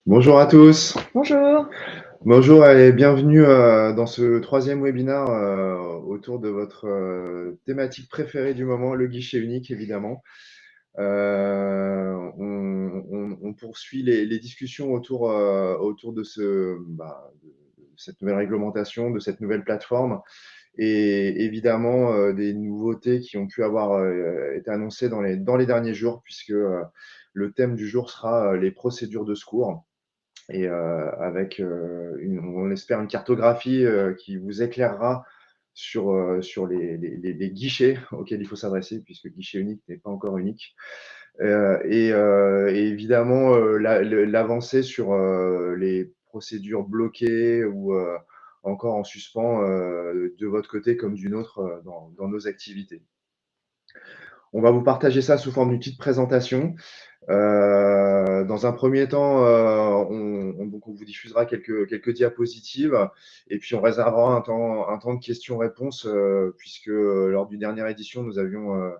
Bonjour à tous. Bonjour. Bonjour et bienvenue dans ce troisième webinaire autour de votre thématique préférée du moment, le guichet unique évidemment. On poursuit les discussions autour de de cette nouvelle réglementation, de cette nouvelle plateforme et évidemment des nouveautés qui ont pu avoir été annoncées dans les derniers jours puisque le thème du jour sera les procédures de secours et avec, on l'espère, une cartographie qui vous éclairera sur les guichets auxquels il faut s'adresser, puisque le guichet unique n'est pas encore unique. Et évidemment, l'avancée sur les procédures bloquées ou encore en suspens de votre côté comme du nôtre dans nos activités. On va vous partager ça sous forme d'une petite présentation. Dans un premier temps, donc on vous diffusera quelques diapositives et puis on réservera un temps de questions-réponses puisque lors d'une dernière édition, nous avions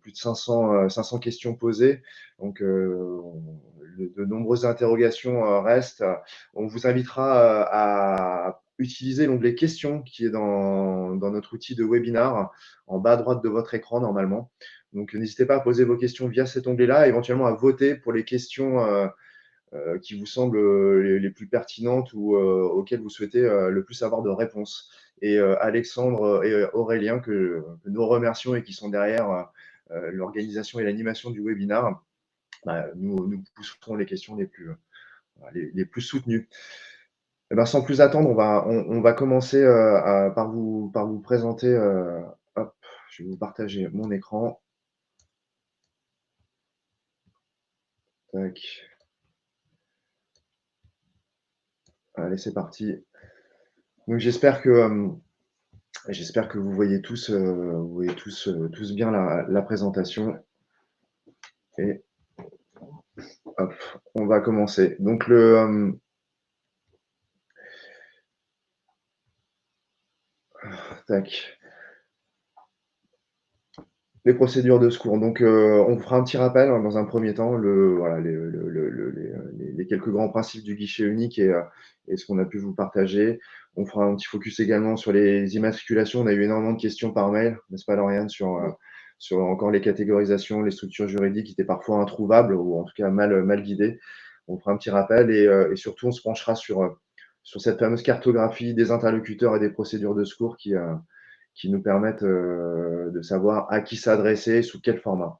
plus de 500 questions posées. Donc, de nombreuses interrogations restent. On vous invitera à utiliser l'onglet questions qui est dans notre outil de webinar en bas à droite de votre écran normalement. Donc, n'hésitez pas à poser vos questions via cet onglet-là, éventuellement à voter pour les questions qui vous semblent les plus pertinentes ou auxquelles vous souhaitez le plus avoir de réponses. Et Alexandre et Aurélien, que nous remercions et qui sont derrière l'organisation et l'animation du webinaire, nous pousserons les questions les plus soutenues. Et ben, sans plus attendre, on va commencer par vous présenter. Hop, je vais vous partager mon écran. Tac. Allez, c'est parti. Donc j'espère que vous voyez tous bien la présentation. Et hop, on va commencer. Donc tac. Les procédures de secours. Donc, on fera un petit rappel dans un premier temps, voilà, les quelques grands principes du guichet unique et ce qu'on a pu vous partager. On fera un petit focus également sur les immatriculations. On a eu énormément de questions par mail, n'est-ce pas, Lauriane, sur encore les catégorisations, les structures juridiques qui étaient parfois introuvables ou en tout cas mal guidées. On fera un petit rappel et surtout, on se penchera sur cette fameuse cartographie des interlocuteurs et des procédures de secours qui nous permettent de savoir à qui s'adresser, sous quel format.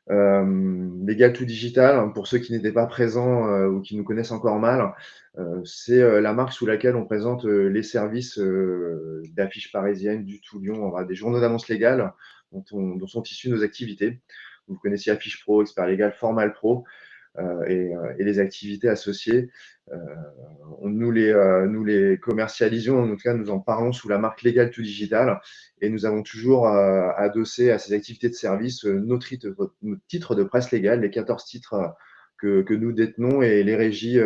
Legal to Digital, hein, pour ceux qui n'étaient pas présents ou qui nous connaissent encore mal, c'est la marque sous laquelle on présente les services d'affiches parisiennes, du tout Lyon, des journaux d'annonces légales dont sont issues nos activités. Vous connaissez Affiche Pro, Expert Légal, Formal Pro et les activités associées. Nous les commercialisons, en tout cas, nous en parlons sous la marque Legal to Digital et nous avons toujours adossé à ces activités de service nos titres de presse légale, les 14 titres que nous détenons et les régies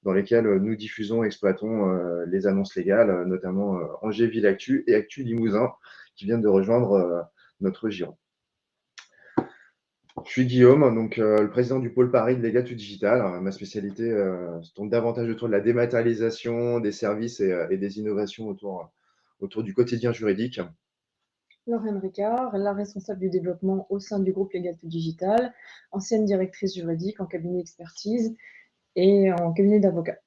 dans lesquelles nous diffusons et exploitons les annonces légales, notamment Angers Ville Actu et Actu Limousin qui viennent de rejoindre notre giron. Je suis Guillaume, donc le président du pôle Paris de Legal to Digital. Ma spécialité se tourne davantage autour de la dématérialisation des services et des innovations autour du quotidien juridique. Lorraine Ricard, la responsable du développement au sein du groupe Legal to Digital, ancienne directrice juridique en cabinet d'expertise et en cabinet d'avocat.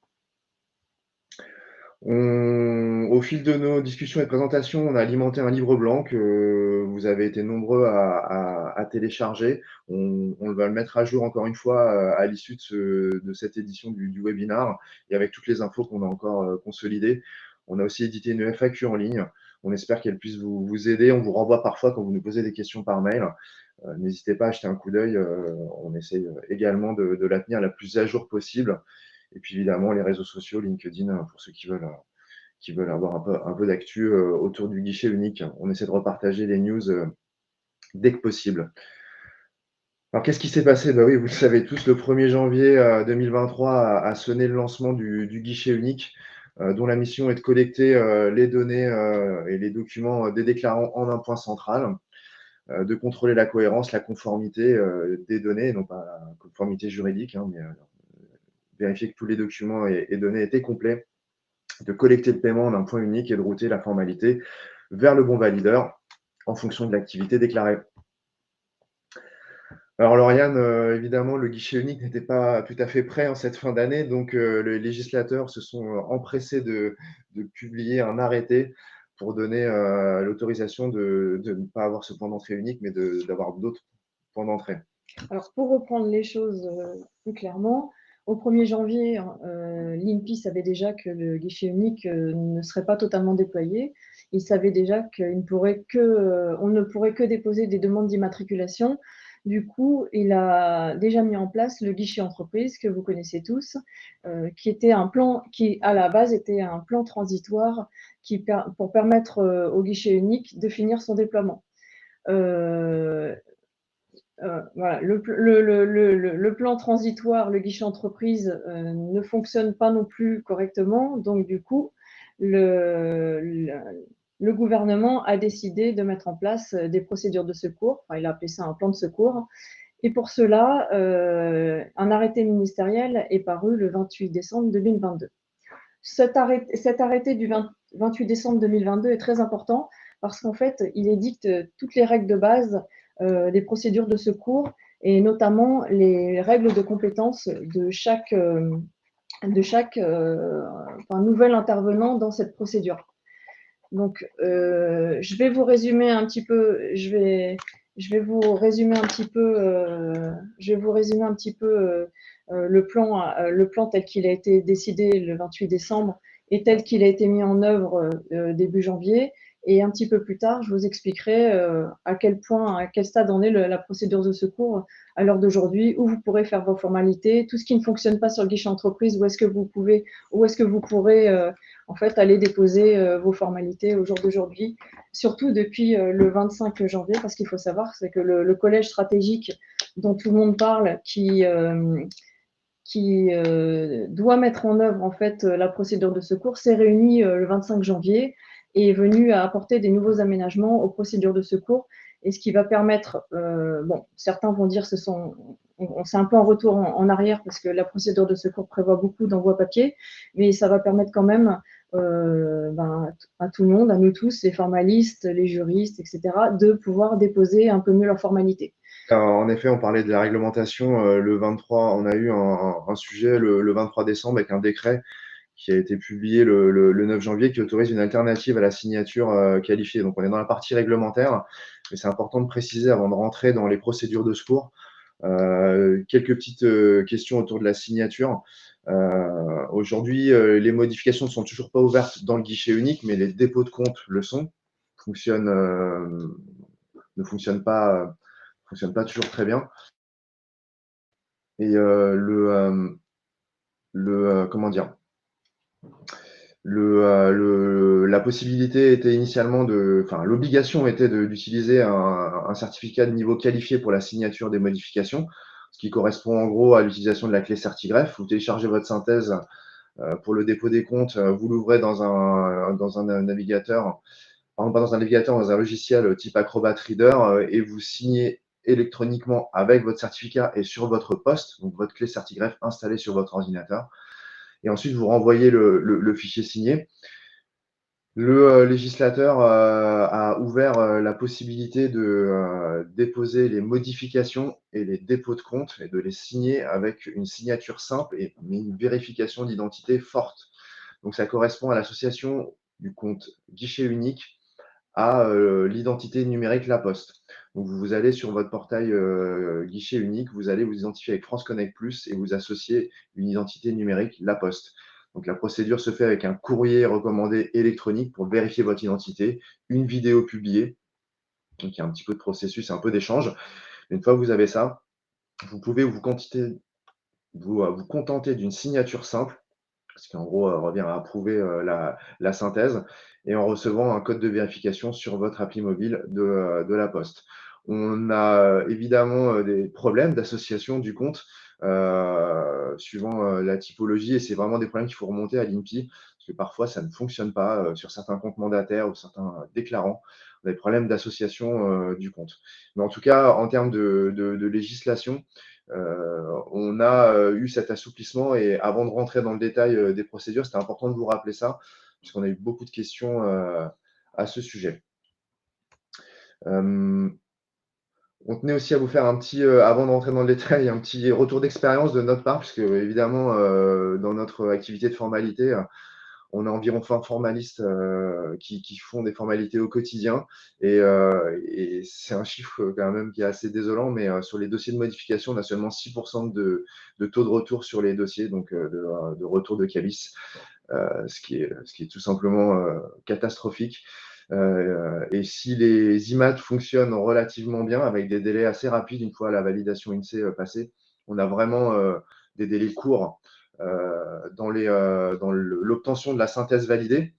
Au fil de nos discussions et présentations, on a alimenté un livre blanc que vous avez été nombreux à télécharger. On va le mettre à jour encore une fois à l'issue de cette édition du webinar et avec toutes les infos qu'on a encore consolidées. On a aussi édité une FAQ en ligne. On espère qu'elle puisse vous aider. On vous renvoie parfois quand vous nous posez des questions par mail. N'hésitez pas à jeter un coup d'œil. On essaie également de la tenir la plus à jour possible. Et puis évidemment, les réseaux sociaux, LinkedIn, pour ceux qui veulent avoir un peu d'actu autour du guichet unique. On essaie de repartager les news dès que possible. Alors, qu'est-ce qui s'est passé? Bah oui, vous le savez tous, le 1er janvier 2023 a sonné le lancement du guichet unique, dont la mission est de collecter les données et les documents des déclarants en un point central. de contrôler la cohérence, la conformité des données, non pas la conformité juridique, hein, mais vérifier que tous les documents et données étaient complets, de collecter le paiement d'un point unique et de router la formalité vers le bon valideur en fonction de l'activité déclarée. Alors Lauriane, évidemment, le guichet unique n'était pas tout à fait prêt en cette fin d'année, donc les législateurs se sont empressés de publier un arrêté pour donner l'autorisation de ne pas avoir ce point d'entrée unique, mais d'avoir d'autres points d'entrée. Alors, pour reprendre les choses plus clairement, au 1er janvier, l'INPI savait déjà que le guichet unique ne serait pas totalement déployé. Il savait déjà qu'on ne pourrait que déposer des demandes d'immatriculation. Du coup, il a déjà mis en place le guichet entreprise que vous connaissez tous, qui était un plan qui, à la base, était un plan transitoire pour permettre au guichet unique de finir son déploiement. Voilà, le plan transitoire, le guichet entreprise ne fonctionne pas non plus correctement. Donc, du coup, le gouvernement a décidé de mettre en place des procédures de secours. Enfin, il a appelé ça un plan de secours. Et pour cela, un arrêté ministériel est paru le 28 décembre 2022. Cet arrêté du 28 décembre 2022 est très important parce qu'en fait, il édicte toutes les règles de base des procédures de secours et notamment les règles de compétence de chaque nouvel intervenant dans cette procédure. Donc, je vais vous résumer un petit peu. Je vais vous résumer un petit peu. Le plan tel qu'il a été décidé le 28 décembre et tel qu'il a été mis en œuvre début janvier. Et un petit peu plus tard, je vous expliquerai à quel stade en est la procédure de secours à l'heure d'aujourd'hui, où vous pourrez faire vos formalités, tout ce qui ne fonctionne pas sur le guichet entreprise, où est-ce que vous pourrez en fait aller déposer vos formalités au jour d'aujourd'hui, surtout depuis le 25 janvier, parce qu'il faut savoir c'est que le collège stratégique dont tout le monde parle, qui doit mettre en œuvre en fait la procédure de secours, s'est réuni le 25 janvier et est venu à apporter des nouveaux aménagements aux procédures de secours. Et ce qui va permettre, bon, certains vont dire c'est un peu en retour en arrière parce que la procédure de secours prévoit beaucoup d'envoi papier, mais ça va permettre quand même à tout le monde, à nous tous, les formalistes, les juristes, etc., de pouvoir déposer un peu mieux leurs formalités. En effet, on parlait de la réglementation le 23, on a eu un sujet le 23 décembre avec un décret qui a été publié le 9 janvier qui autorise une alternative à la signature qualifiée. Donc, on est dans la partie réglementaire, mais c'est important de préciser avant de rentrer dans les procédures de secours. Quelques petites questions autour de la signature. Aujourd'hui, les modifications ne sont toujours pas ouvertes dans le guichet unique, mais les dépôts de compte le sont. Ne fonctionnent pas toujours très bien. Et comment dire, la possibilité était initialement l'obligation était d'utiliser un certificat de niveau qualifié pour la signature des modifications, ce qui correspond en gros à l'utilisation de la clé CertiGreph. Vous téléchargez votre synthèse pour le dépôt des comptes, vous l'ouvrez dans un navigateur, pas dans un navigateur, dans un logiciel type Acrobat Reader, et vous signez électroniquement avec votre certificat et sur votre poste, donc votre clé CertiGreph installée sur votre ordinateur. Et ensuite, vous renvoyez le fichier signé. Le législateur a ouvert la possibilité de déposer les modifications et les dépôts de compte et de les signer avec une signature simple mais une vérification d'identité forte. Donc, ça correspond à l'association du compte guichet unique à l'identité numérique La Poste. Donc, vous allez sur votre portail guichet unique, vous allez vous identifier avec France Connect Plus et vous associer une identité numérique La Poste. Donc, la procédure se fait avec un courrier recommandé électronique pour vérifier votre identité, une vidéo publiée. Donc, il y a un petit peu de processus, un peu d'échange. Une fois que vous avez ça, vous pouvez vous contenter d'une signature simple, ce qui en gros revient à approuver la synthèse, et en recevant un code de vérification sur votre appli mobile de La Poste. On a évidemment des problèmes d'association du compte suivant la typologie, et c'est vraiment des problèmes qu'il faut remonter à l'INPI, parce que parfois ça ne fonctionne pas sur certains comptes mandataires ou certains déclarants. on a des problèmes d'association du compte. Mais en tout cas, en termes de législation, on a eu cet assouplissement et avant de rentrer dans le détail des procédures, c'était important de vous rappeler ça, puisqu'on a eu beaucoup de questions à ce sujet. On tenait aussi à vous faire un petit, avant de rentrer dans le détail, un petit retour d'expérience de notre part, puisque évidemment, dans notre activité de formalité, on a environ 20 formalistes qui font des formalités au quotidien. Et c'est un chiffre quand même qui est assez désolant, mais sur les dossiers de modification, on a seulement 6% de taux de retour sur les dossiers, donc de retour de CABIS, ce qui est tout simplement catastrophique. Et si les IMAT fonctionnent relativement bien, avec des délais assez rapides une fois la validation INSEE passée, on a vraiment des délais courts dans l'obtention de la synthèse validée.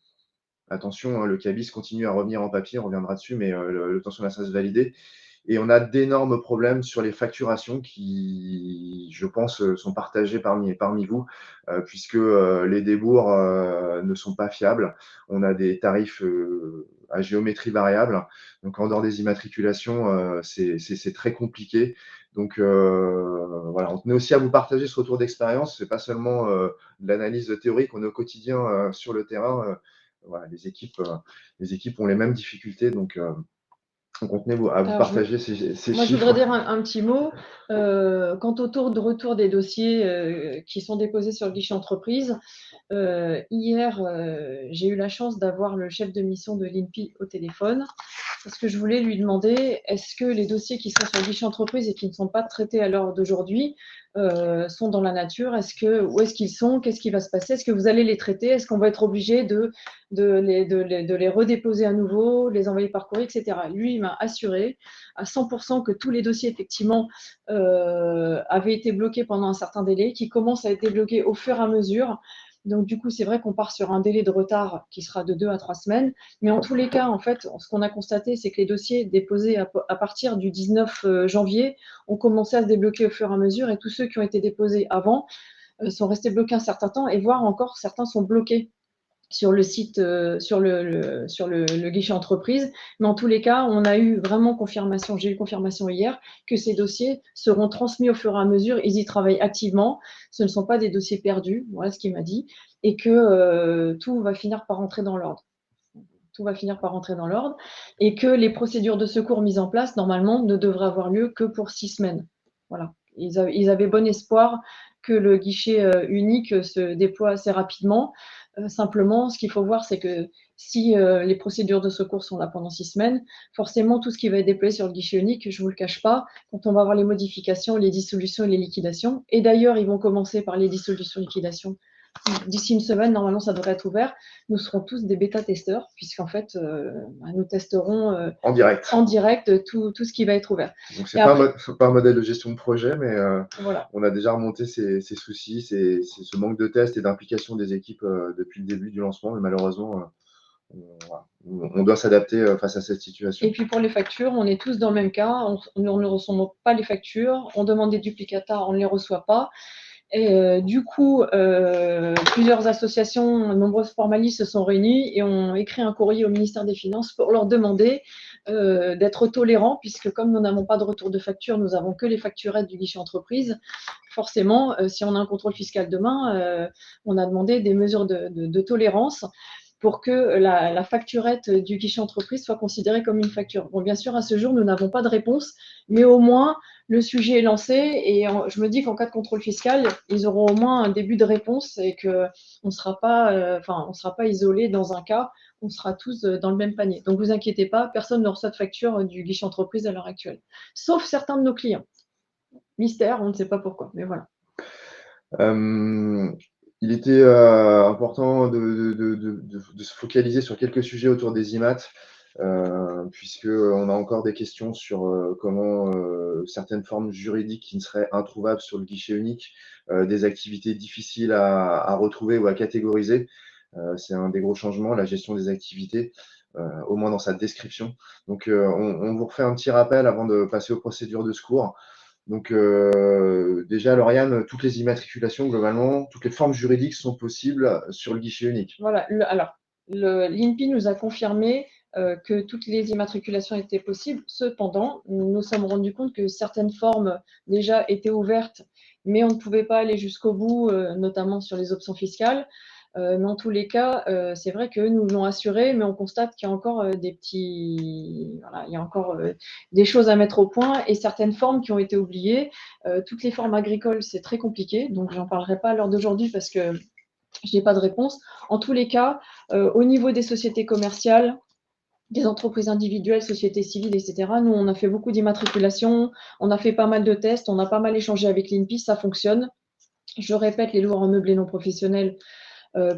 Attention, hein, le CABIS continue à revenir en papier, on reviendra dessus, mais l'obtention de la synthèse validée. Et on a d'énormes problèmes sur les facturations qui, je pense, sont partagés parmi vous, puisque les débours ne sont pas fiables. On a des tarifs à géométrie variable. Donc, en dehors des immatriculations, c'est très compliqué. Donc, voilà, on tenait aussi à vous partager ce retour d'expérience. Ce n'est pas seulement de l'analyse théorique, on est au quotidien sur le terrain. Voilà, les équipes ont les mêmes difficultés. Donc, on tenait à vous partager ces moi, chiffres. je voudrais dire un petit mot. Quant au tour de retour des dossiers qui sont déposés sur le guichet entreprise, hier, j'ai eu la chance d'avoir le chef de mission de l'INPI au téléphone parce que je voulais lui demander est-ce que les dossiers qui sont sur le guichet entreprise et qui ne sont pas traités à l'heure d'aujourd'hui sont dans la nature, où est-ce qu'ils sont, qu'est-ce qui va se passer, est-ce que vous allez les traiter, est-ce qu'on va être obligé de les redéposer à nouveau, les envoyer par courrier, etc. Lui, il m'a assuré à 100% que tous les dossiers, effectivement, avaient été bloqués pendant un certain délai, qui commencent à être débloqués au fur et à mesure. Donc, du coup, c'est vrai qu'on part sur un délai de retard qui sera de 2 à 3 semaines. Mais en tous les cas, en fait, ce qu'on a constaté, c'est que les dossiers déposés à partir du 19 janvier ont commencé à se débloquer au fur et à mesure. Et tous ceux qui ont été déposés avant sont restés bloqués un certain temps, et voire encore certains sont bloqués sur le site, sur le guichet entreprise. Mais en tous les cas, on a eu vraiment confirmation, j'ai eu confirmation hier, que ces dossiers seront transmis au fur et à mesure. Ils y travaillent activement. Ce ne sont pas des dossiers perdus, voilà ce qu'il m'a dit, et que tout va finir par rentrer dans l'ordre. Tout va finir par rentrer dans l'ordre, et que les procédures de secours mises en place, normalement, ne devraient avoir lieu que pour 6 semaines. Voilà. Ils avaient bon espoir que le guichet unique se déploie assez rapidement. Simplement, ce qu'il faut voir, c'est que si les procédures de secours sont là pendant 6 semaines, forcément, tout ce qui va être déployé sur le guichet unique, je ne vous le cache pas, quand on va avoir les modifications, les dissolutions et les liquidations, et d'ailleurs, ils vont commencer par les dissolutions et liquidations. D'ici une semaine, normalement, ça devrait être ouvert. Nous serons tous des bêta-testeurs, puisqu'en fait, nous testerons en direct tout ce qui va être ouvert. Donc, ce n'est pas un modèle de gestion de projet, mais voilà. On a déjà remonté ces soucis, ce manque de tests et d'implication des équipes depuis le début du lancement. Mais malheureusement, on doit s'adapter face à cette situation. Et puis pour les factures, on est tous dans le même cas. On ne reçoit pas les factures. On demande des duplicata, on ne les reçoit pas. Et du coup, plusieurs associations, nombreuses formalistes se sont réunies et ont écrit un courrier au ministère des Finances pour leur demander d'être tolérants, puisque comme nous n'avons pas de retour de facture, nous avons que les facturettes du guichet entreprise. Forcément, si on a un contrôle fiscal demain, on a demandé des mesures de tolérance pour que la facturette du guichet entreprise soit considérée comme une facture. Bon, bien sûr, à ce jour, nous n'avons pas de réponse, mais au moins, le sujet est lancé et je me dis qu'en cas de contrôle fiscal, ils auront au moins un début de réponse et qu'on ne sera pas isolé dans un cas, on sera tous dans le même panier. Donc, vous inquiétez pas, personne ne reçoit de facture du guichet entreprise à l'heure actuelle, sauf certains de nos clients. Mystère, on ne sait pas pourquoi, mais voilà. Il était important de se focaliser sur quelques sujets autour des IMAT, puisqu'on a encore des questions sur comment certaines formes juridiques qui ne seraient introuvables sur le guichet unique, des activités difficiles à retrouver ou à catégoriser. C'est un des gros changements, la gestion des activités, au moins dans sa description. Donc, on vous refait un petit rappel avant de passer aux procédures de secours. Donc, déjà, Lauriane, toutes les immatriculations, globalement, toutes les formes juridiques sont possibles sur le guichet unique. Voilà. Alors, l'INPI nous a confirmé que toutes les immatriculations étaient possibles. Cependant, nous nous sommes rendus compte que certaines formes déjà étaient ouvertes, mais on ne pouvait pas aller jusqu'au bout, notamment sur les options fiscales. Mais en tous les cas, c'est vrai qu'eux nous l'ont assuré, mais on constate qu'il y a encore voilà, il y a encore des choses à mettre au point et certaines formes qui ont été oubliées. Toutes les formes agricoles, c'est très compliqué, donc j'en parlerai pas à l'heure d'aujourd'hui parce que je n'ai pas de réponse. En tous les cas, au niveau des sociétés commerciales, des entreprises individuelles, sociétés civiles, etc. Nous, on a fait beaucoup d'immatriculations, on a fait pas mal de tests, on a pas mal échangé avec l'INPI, ça fonctionne. Je répète, les lois en meublé non professionnel,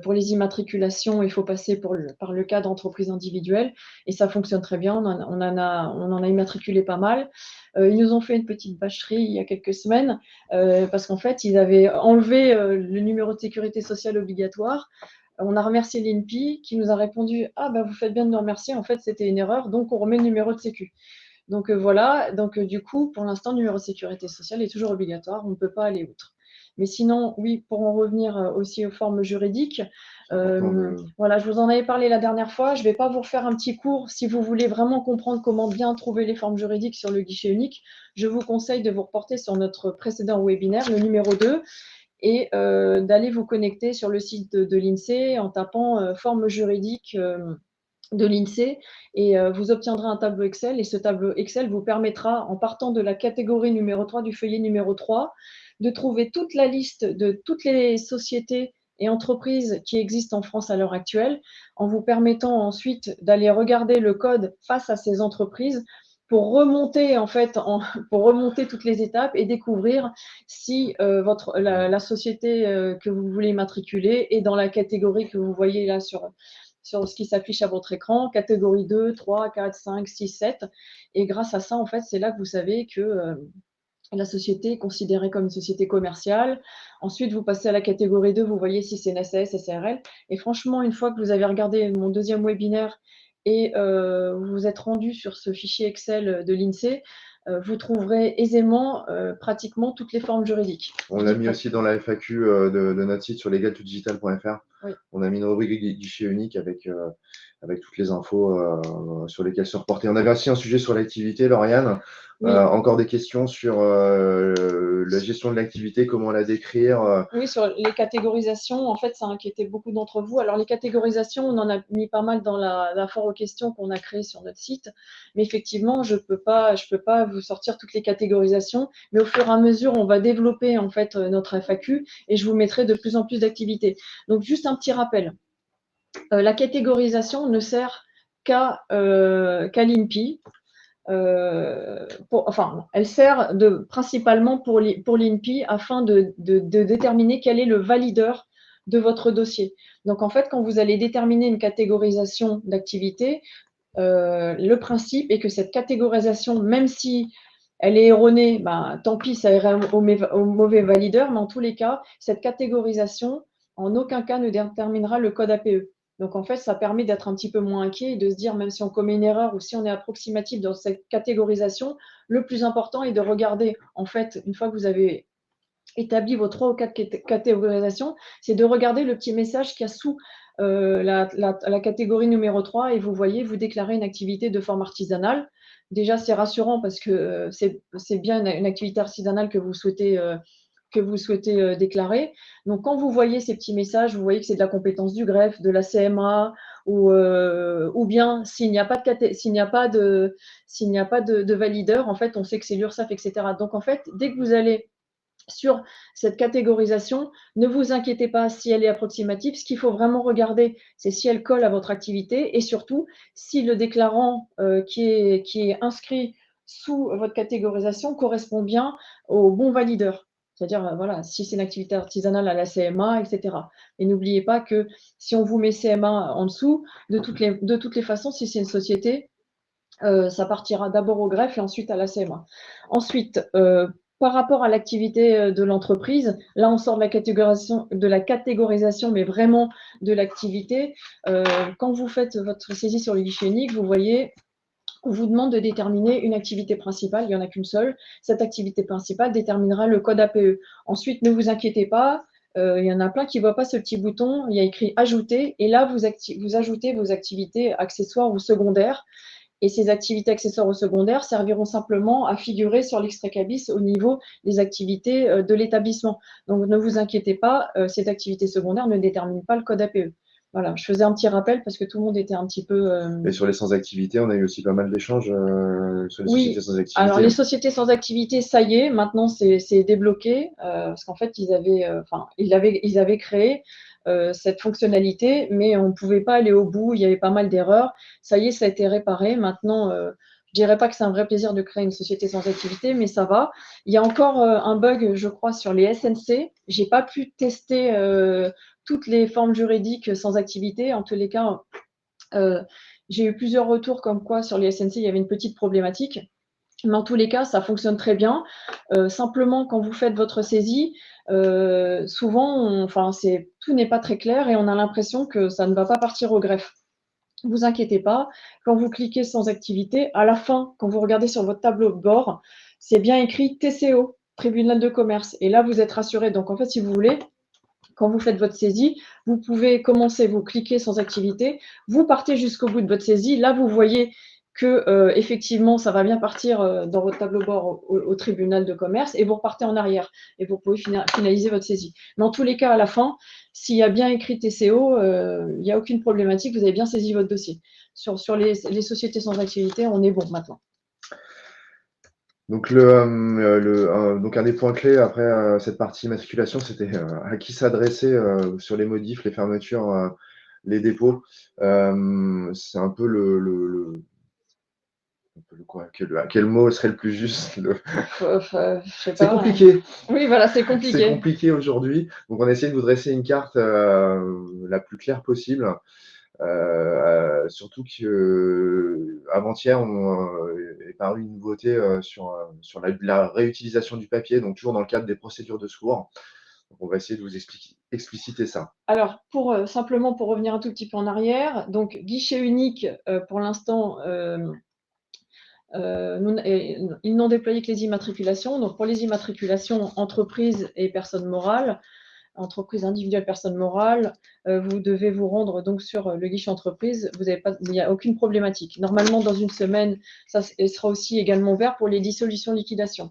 pour les immatriculations, il faut passer par le cas d'entreprise individuelle et ça fonctionne très bien. On en a immatriculé pas mal. Ils nous ont fait une petite bâcherie il y a quelques semaines parce qu'en fait, ils avaient enlevé le numéro de sécurité sociale obligatoire. On a remercié l'INPI qui nous a répondu: ah ben vous faites bien de nous remercier, en fait c'était une erreur, donc on remet le numéro de sécu. Donc voilà, donc du coup pour l'instant le numéro de sécurité sociale est toujours obligatoire, on ne peut pas aller outre. Mais sinon, oui, pour en revenir aussi aux formes juridiques, voilà, je vous en avais parlé la dernière fois. Je ne vais pas vous refaire un petit cours. Si vous voulez vraiment comprendre comment bien trouver les formes juridiques sur le guichet unique, je vous conseille de vous reporter sur notre précédent webinaire, le numéro 2, et d'aller vous connecter sur le site de l'INSEE en tapant formes juridiques de l'INSEE et vous obtiendrez un tableau Excel et ce tableau Excel vous permettra, en partant de la catégorie numéro 3 du feuillet numéro 3, de trouver toute la liste de toutes les sociétés et entreprises qui existent en France à l'heure actuelle, en vous permettant ensuite d'aller regarder le code face à ces entreprises pour remonter en fait, pour remonter toutes les étapes et découvrir si la société que vous voulez matriculer est dans la catégorie que vous voyez là sur ce qui s'affiche à votre écran, catégorie 2, 3, 4, 5, 6, 7. Et grâce à ça, en fait, c'est là que vous savez que la société est considérée comme une société commerciale. Ensuite, vous passez à la catégorie 2, vous voyez si c'est une SAS, SARL. Et franchement, une fois que vous avez regardé mon deuxième webinaire et vous vous êtes rendu sur ce fichier Excel de l'INSEE, vous trouverez aisément pratiquement toutes les formes juridiques. On l'a mis aussi dans la FAQ de notre site sur legal2digital.fr. Oui. On a mis une rubrique guichet unique avec toutes les infos sur lesquelles se reporter. On avait aussi un sujet sur l'activité, Lauriane. Oui. Encore des questions sur la gestion de l'activité, comment la décrire. Oui, sur les catégorisations, en fait, ça inquiétait beaucoup d'entre vous. Alors, les catégorisations, on en a mis pas mal dans la foire aux questions qu'on a créée sur notre site. Mais effectivement, je peux pas vous sortir toutes les catégorisations. Mais au fur et à mesure, on va développer en fait notre FAQ et je vous mettrai de plus en plus d'activités. Donc, juste un petit rappel. La catégorisation ne sert qu'à l'INPI. Elle sert principalement pour l'INPI afin de déterminer quel est le valideur de votre dossier. Donc, en fait, quand vous allez déterminer une catégorisation d'activité, le principe est que cette catégorisation, même si elle est erronée, tant pis, ça ira au mauvais valideur, mais en tous les cas, cette catégorisation, en aucun cas, ne déterminera le code APE. Donc, en fait, ça permet d'être un petit peu moins inquiet et de se dire, même si on commet une erreur ou si on est approximatif dans cette catégorisation, le plus important est de regarder, en fait, une fois que vous avez établi vos 3 ou 4 catégorisations, c'est de regarder le petit message qu'il y a sous la catégorie numéro 3 et vous voyez, vous déclarez une activité de forme artisanale. Déjà, c'est rassurant parce que c'est bien une activité artisanale que vous souhaitez déclarer. Donc, quand vous voyez ces petits messages, vous voyez que c'est de la compétence du greffe, de la CMA, ou bien s'il n'y a pas de valideur, en fait, on sait que c'est l'URSSAF, etc. Donc, en fait, dès que vous allez sur cette catégorisation, ne vous inquiétez pas si elle est approximative. Ce qu'il faut vraiment regarder, c'est si elle colle à votre activité et surtout si le déclarant qui est inscrit sous votre catégorisation correspond bien au bon valideur. C'est-à-dire, voilà, si c'est une activité artisanale à la CMA, etc. Et n'oubliez pas que si on vous met CMA en dessous, de toutes les façons, si c'est une société, ça partira d'abord au greffe et ensuite à la CMA. Ensuite, par rapport à l'activité de l'entreprise, là on sort de la catégorisation, mais vraiment de l'activité. Quand vous faites votre saisie sur le guichet unique, vous voyez, on vous demande de déterminer une activité principale, il n'y en a qu'une seule. Cette activité principale déterminera le code APE. Ensuite, ne vous inquiétez pas, il y en a plein qui ne voient pas ce petit bouton, il y a écrit « Ajouter » et là, vous ajoutez vos activités accessoires ou secondaires. Et ces activités accessoires ou secondaires serviront simplement à figurer sur l'extrait CABIS au niveau des activités de l'établissement. Donc, ne vous inquiétez pas, cette activité secondaire ne détermine pas le code APE. Voilà, je faisais un petit rappel parce que tout le monde était un petit peu… Et sur les sans-activité, on a eu aussi pas mal d'échanges sur les Oui, sociétés sans activité. alors les sociétés sans activité, ça y est, maintenant c'est débloqué parce qu'en fait, ils avaient créé cette fonctionnalité, mais on ne pouvait pas aller au bout, il y avait pas mal d'erreurs. Ça y est, ça a été réparé. Maintenant, je ne dirais pas que c'est un vrai plaisir de créer une société sans activité, mais ça va. Il y a encore un bug, je crois, sur les SNC. Je n'ai pas pu tester toutes les formes juridiques sans activité. En tous les cas, j'ai eu plusieurs retours comme quoi sur les SNC, il y avait une petite problématique. Mais en tous les cas, ça fonctionne très bien. Simplement, quand vous faites votre saisie, souvent, tout n'est pas très clair et on a l'impression que ça ne va pas partir au greffe. Ne vous inquiétez pas, quand vous cliquez sans activité, à la fin, quand vous regardez sur votre tableau de bord, c'est bien écrit TCO, tribunal de commerce. Et là, vous êtes rassuré. Donc, en fait, si vous voulez, quand vous faites votre saisie, vous pouvez commencer, vous cliquez sans activité, vous partez jusqu'au bout de votre saisie. Là, vous voyez que effectivement, ça va bien partir dans votre tableau bord au tribunal de commerce et vous repartez en arrière et vous pouvez finaliser votre saisie. Mais en tous les cas, à la fin, s'il y a bien écrit TCO, il n'y a aucune problématique, vous avez bien saisi votre dossier. Sur les sociétés sans activité, on est bon maintenant. Donc, donc un des points clés après cette partie immatriculation, c'était à qui s'adresser sur les modifs, les fermetures, les dépôts. C'est un peu quel mot serait le plus juste C'est compliqué. Oui, voilà, c'est compliqué. C'est compliqué aujourd'hui. Donc, on a essayé de vous dresser une carte la plus claire possible. Surtout qu'avant-hier, est paru une nouveauté sur la réutilisation du papier, donc toujours dans le cadre des procédures de secours. Donc, on va essayer de vous expliciter ça. Alors, simplement pour revenir un tout petit peu en arrière, donc guichet unique, pour l'instant, ils n'ont déployé que les immatriculations. Donc, pour les immatriculations entreprises et personnes morales, entreprise individuelle, personne morale, vous devez vous rendre donc sur le guichet entreprise. Il n'y a aucune problématique. Normalement, dans une semaine, ça sera aussi également ouvert pour les dissolutions liquidations.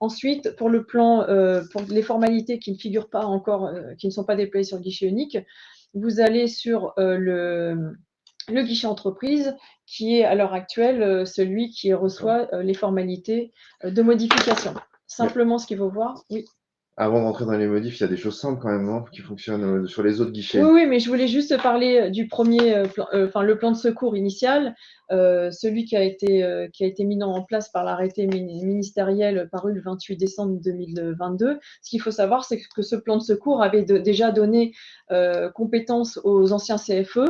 Ensuite, pour le plan, pour les formalités qui ne figurent pas encore, qui ne sont pas déployées sur le guichet unique, vous allez sur le guichet entreprise, qui est à l'heure actuelle celui qui reçoit les formalités de modification. Simplement, ce qu'il faut voir, oui. Avant de rentrer dans les modifs, il y a des choses simples quand même, qui fonctionnent sur les autres guichets. Oui, mais je voulais juste parler du premier, le plan de secours initial, celui qui a été mis en place par l'arrêté ministériel paru le 28 décembre 2022. Ce qu'il faut savoir, c'est que ce plan de secours avait déjà donné compétence aux anciens CFE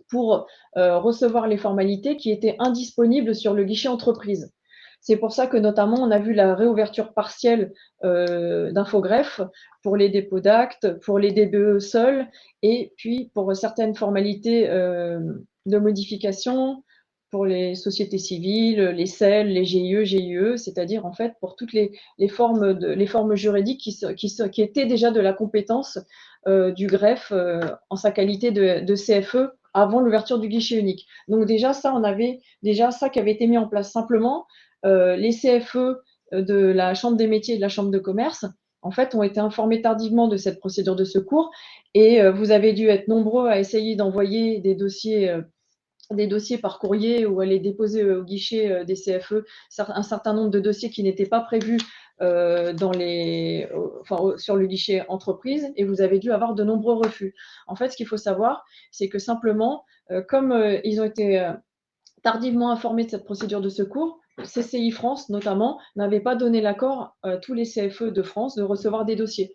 pour recevoir les formalités qui étaient indisponibles sur le guichet entreprise. C'est pour ça que notamment on a vu la réouverture partielle d'Infogreffe pour les dépôts d'actes, pour les DBE seuls et puis pour certaines formalités de modification pour les sociétés civiles, les CEL, les GIE, GIE, c'est-à-dire en fait pour toutes les formes juridiques qui étaient déjà de la compétence du greffe en sa qualité de CFE avant l'ouverture du guichet unique. Donc déjà ça, on avait déjà ça qui avait été mis en place. Simplement, les CFE de la Chambre des métiers et de la Chambre de commerce, en fait, ont été informés tardivement de cette procédure de secours et vous avez dû être nombreux à essayer d'envoyer des dossiers par courrier ou aller déposer au guichet des CFE un certain nombre de dossiers qui n'étaient pas prévus sur le guichet entreprise et vous avez dû avoir de nombreux refus. En fait, ce qu'il faut savoir, c'est que simplement, comme ils ont été tardivement informés de cette procédure de secours, CCI France notamment n'avait pas donné l'accord à tous les CFE de France de recevoir des dossiers.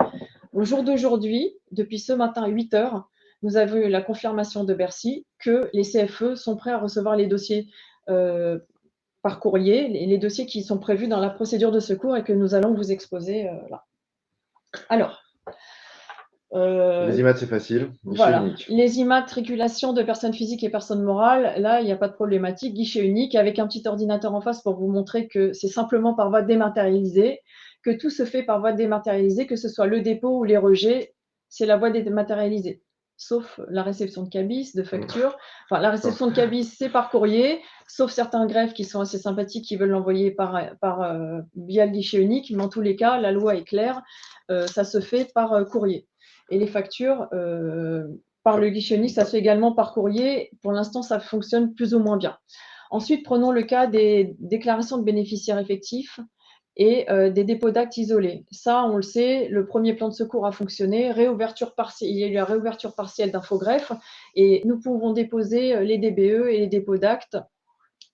Au jour d'aujourd'hui, depuis ce matin à 8 heures, nous avons eu la confirmation de Bercy que les CFE sont prêts à recevoir les dossiers par courrier, les dossiers qui sont prévus dans la procédure de secours et que nous allons vous exposer là. Alors, les IMAT, c'est facile. Voilà. Les immatriculations de personnes physiques et personnes morales, là, il n'y a pas de problématique. Guichet unique avec un petit ordinateur en face pour vous montrer que c'est simplement par voie dématérialisée, que tout se fait par voie dématérialisée, que ce soit le dépôt ou les rejets, c'est la voie dématérialisée, sauf la réception de cabis, de factures. Enfin, la réception de cabis, c'est par courrier, sauf certains greffes qui sont assez sympathiques, qui veulent l'envoyer via le guichet unique. Mais en tous les cas, la loi est claire, ça se fait par courrier. Et les factures, par le guichet unique, ça se fait également par courrier. Pour l'instant, ça fonctionne plus ou moins bien. Ensuite, prenons le cas des déclarations de bénéficiaires effectifs et des dépôts d'actes isolés. Ça, on le sait, le premier plan de secours a fonctionné, il y a eu la réouverture partielle d'Infogreffe et nous pouvons déposer les DBE et les dépôts d'actes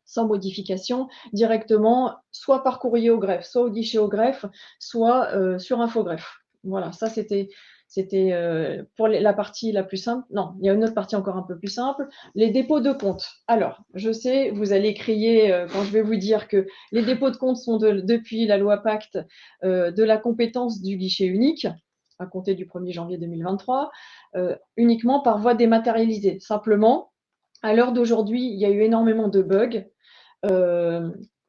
sans modification directement, soit par courrier au greffe, soit au guichet au greffe, soit sur Infogreffe. Voilà, ça c'était pour la partie la plus simple. Non, il y a une autre partie encore un peu plus simple, les dépôts de compte. Alors, je sais, vous allez crier quand je vais vous dire que les dépôts de compte sont depuis la loi Pacte de la compétence du guichet unique, à compter du 1er janvier 2023, uniquement par voie dématérialisée. Simplement, à l'heure d'aujourd'hui, il y a eu énormément de bugs.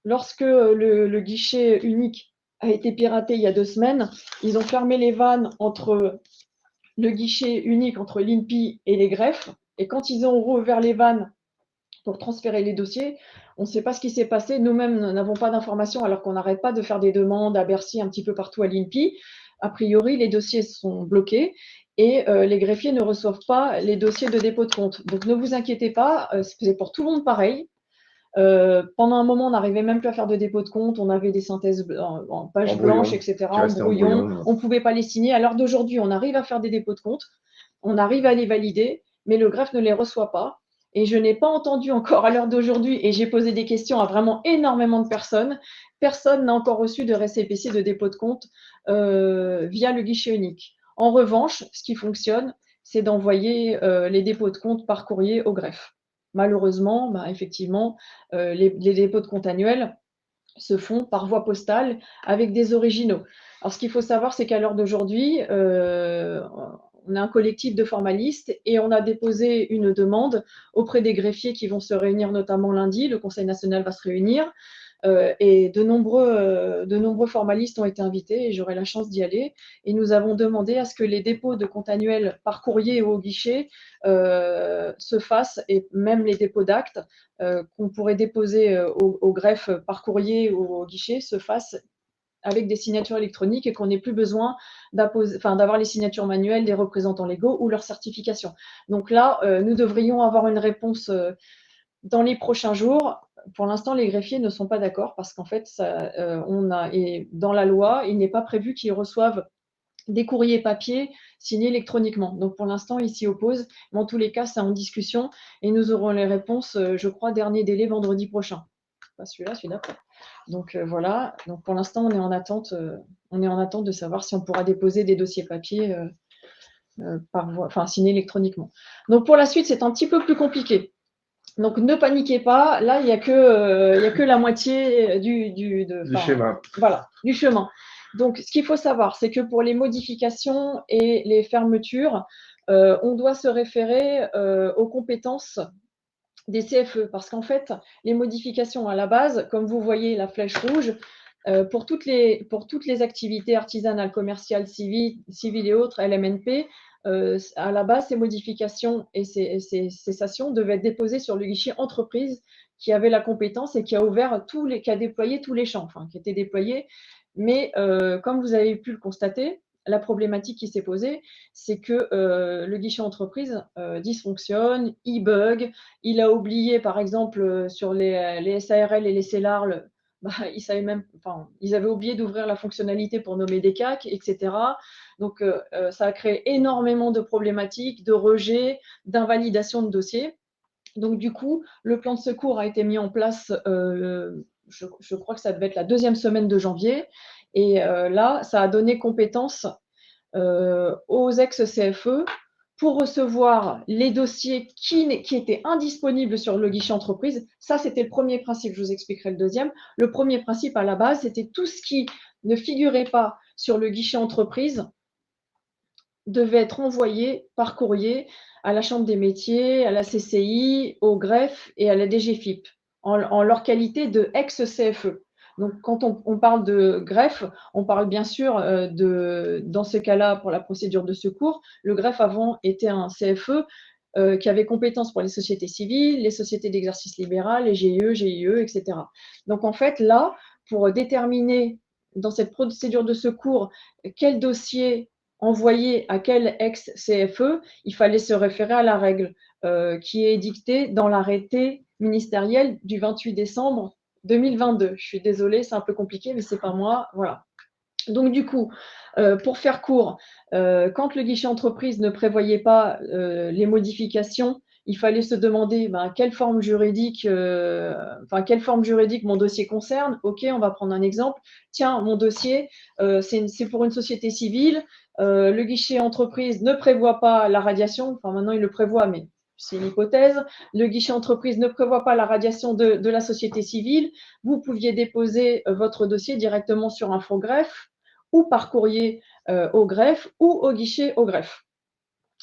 Lorsque le guichet unique a été piraté il y a 2 semaines, ils ont fermé les vannes entre le guichet unique, entre l'INPI et les greffes. Et quand ils ont rouvert les vannes pour transférer les dossiers, on ne sait pas ce qui s'est passé. Nous-mêmes n'avons pas d'informations alors qu'on n'arrête pas de faire des demandes à Bercy, un petit peu partout à l'INPI. A priori, les dossiers sont bloqués et les greffiers ne reçoivent pas les dossiers de dépôt de compte. Donc ne vous inquiétez pas, c'est pour tout le monde pareil. Pendant un moment, on n'arrivait même plus à faire de dépôt de compte. On avait des synthèses en page blanche, etc., en brouillon. On ne pouvait pas les signer. À l'heure d'aujourd'hui, on arrive à faire des dépôts de compte. On arrive à les valider, mais le greffe ne les reçoit pas. Et je n'ai pas entendu encore à l'heure d'aujourd'hui, et j'ai posé des questions à vraiment énormément de personnes. Personne n'a encore reçu de récépissé de dépôt de compte via le guichet unique. En revanche, ce qui fonctionne, c'est d'envoyer les dépôts de compte par courrier au greffe. Malheureusement, effectivement, les dépôts de compte annuels se font par voie postale avec des originaux. Alors, ce qu'il faut savoir, c'est qu'à l'heure d'aujourd'hui, on a un collectif de formalistes et on a déposé une demande auprès des greffiers qui vont se réunir notamment lundi. Le Conseil national va se réunir. Et de nombreux formalistes ont été invités et j'aurai la chance d'y aller. Et nous avons demandé à ce que les dépôts de compte annuels par courrier ou au guichet se fassent, et même les dépôts d'actes qu'on pourrait déposer au greffe par courrier ou au guichet se fassent avec des signatures électroniques et qu'on n'ait plus besoin d'avoir les signatures manuelles des représentants légaux ou leur certification. Donc là, nous devrions avoir une réponse dans les prochains jours. Pour l'instant, les greffiers ne sont pas d'accord parce qu'en fait, et dans la loi, il n'est pas prévu qu'ils reçoivent des courriers papier signés électroniquement. Donc pour l'instant, ils s'y opposent. Mais en tous les cas, c'est en discussion et nous aurons les réponses, je crois, dernier délai vendredi prochain. Pas celui-là, celui d'après. Donc voilà. Donc pour l'instant, on est en attente de savoir si on pourra déposer des dossiers papier signés électroniquement. Donc pour la suite, c'est un petit peu plus compliqué. Donc ne paniquez pas, là il n'y a que la moitié du chemin. Voilà, du chemin. Donc ce qu'il faut savoir, c'est que pour les modifications et les fermetures, on doit se référer aux compétences des CFE parce qu'en fait, les modifications à la base, comme vous voyez la flèche rouge, pour toutes les activités artisanales, commerciales, civiles et autres, LMNP, à la base, ces modifications et ces cessations devaient être déposées sur le guichet entreprise qui avait la compétence et qui a déployé tous les champs, qui étaient déployés. Mais comme vous avez pu le constater, la problématique qui s'est posée, c'est que le guichet entreprise dysfonctionne, il bug, il a oublié, par exemple, sur les SARL et les CELARL, ils avaient oublié d'ouvrir la fonctionnalité pour nommer des CAC, etc. Donc, ça a créé énormément de problématiques, de rejets, d'invalidation de dossiers. Donc, du coup, le plan de secours a été mis en place, je crois que ça devait être la 2e semaine de janvier. Et là, ça a donné compétence aux ex-CFE pour recevoir les dossiers qui étaient indisponibles sur le guichet entreprise. Ça, c'était le premier principe. Je vous expliquerai le deuxième. Le premier principe à la base, c'était tout ce qui ne figurait pas sur le guichet entreprise devait être envoyé par courrier à la Chambre des métiers, à la CCI, au greffe et à la DGFiP en leur qualité de ex-CFE. Donc, quand on parle de greffe, on parle bien sûr dans ce cas-là, pour la procédure de secours, le greffe avant était un CFE qui avait compétence pour les sociétés civiles, les sociétés d'exercice libéral, les GIE, GIE, etc. Donc, en fait, là, pour déterminer dans cette procédure de secours quel dossier envoyer à quel ex-CFE, il fallait se référer à la règle qui est édictée dans l'arrêté ministériel du 28 décembre 2022. Je suis désolée, c'est un peu compliqué, mais c'est pas moi. Voilà. Donc du coup, pour faire court, quand le guichet entreprise ne prévoyait pas les modifications, il fallait se demander quelle forme juridique, quelle forme juridique mon dossier concerne. Ok, on va prendre un exemple. Tiens, mon dossier, c'est pour une société civile. Le guichet entreprise ne prévoit pas la radiation. Enfin, maintenant, il le prévoit, mais c'est une hypothèse. Le guichet entreprise ne prévoit pas la radiation de la société civile. Vous pouviez déposer votre dossier directement sur Infogreffe ou par courrier au greffe ou au guichet au greffe.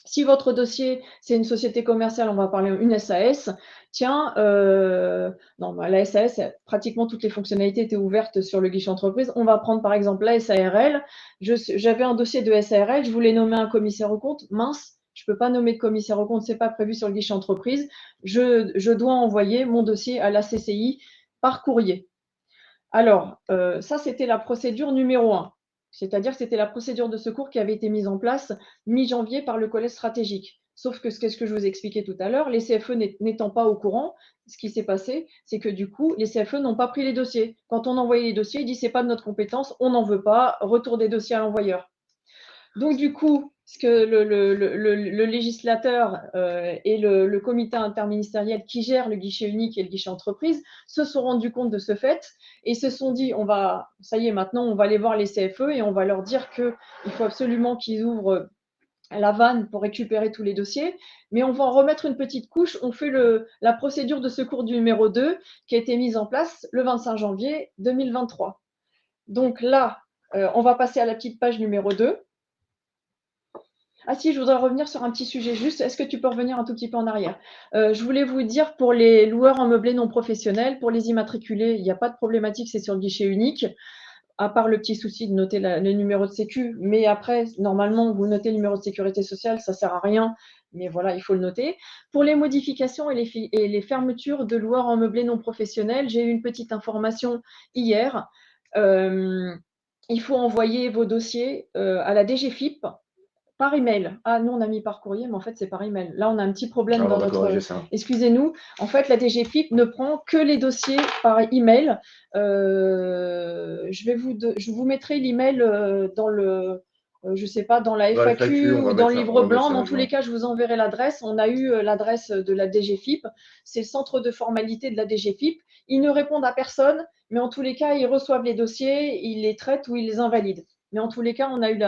Si votre dossier, c'est une société commerciale, on va parler une SAS, tiens, la SAS, pratiquement toutes les fonctionnalités étaient ouvertes sur le guichet entreprise. On va prendre par exemple la SARL. J'avais un dossier de SARL, je voulais nommer un commissaire aux comptes. Mince, je ne peux pas nommer de commissaire aux comptes, ce n'est pas prévu sur le guichet entreprise. Je dois envoyer mon dossier à la CCI par courrier. Alors, ça, c'était la procédure numéro 1. C'est-à-dire que c'était la procédure de secours qui avait été mise en place mi-janvier par le collège stratégique. Sauf que ce que je vous expliquais tout à l'heure, les CFE n'étant pas au courant, ce qui s'est passé, c'est que du coup, les CFE n'ont pas pris les dossiers. Quand on envoyait les dossiers, ils disent c'est pas de notre compétence, on n'en veut pas, retour des dossiers à l'envoyeur. Donc du coup, ce que le législateur et le comité interministériel qui gère le guichet unique et le guichet entreprise se sont rendus compte de ce fait et se sont dit, ça y est, maintenant, on va aller voir les CFE et on va leur dire qu'il faut absolument qu'ils ouvrent la vanne pour récupérer tous les dossiers, mais on va en remettre une petite couche. On fait la procédure de secours du numéro 2 qui a été mise en place le 25 janvier 2023. Donc là, on va passer à la petite page numéro 2. Ah si, je voudrais revenir sur un petit sujet juste. Est-ce que tu peux revenir un tout petit peu en arrière? Je voulais vous dire, pour les loueurs en meublé non professionnels, pour les immatriculés, il n'y a pas de problématique, c'est sur le guichet unique, à part le petit souci de noter le numéro de sécu. Mais après, normalement, vous notez le numéro de sécurité sociale, ça ne sert à rien. Mais voilà, il faut le noter. Pour les modifications et les fermetures de loueurs en meublé non professionnels, j'ai eu une petite information hier. Il faut envoyer vos dossiers à la DGFIP. Par email. Ah, nous, on a mis par courrier, mais en fait, c'est par email. Là, on a un petit problème dans notre… Excusez-nous. En fait, la DGFIP ne prend que les dossiers par email. Je vous mettrai l'email dans le… je ne sais pas, dans la FAQ ou dans le livre blanc. Dans tous les cas, je vous enverrai l'adresse. On a eu l'adresse de la DGFIP. C'est le centre de formalité de la DGFIP. Ils ne répondent à personne, mais en tous les cas, ils reçoivent les dossiers, ils les traitent ou ils les invalident. Mais en tous les cas, on a eu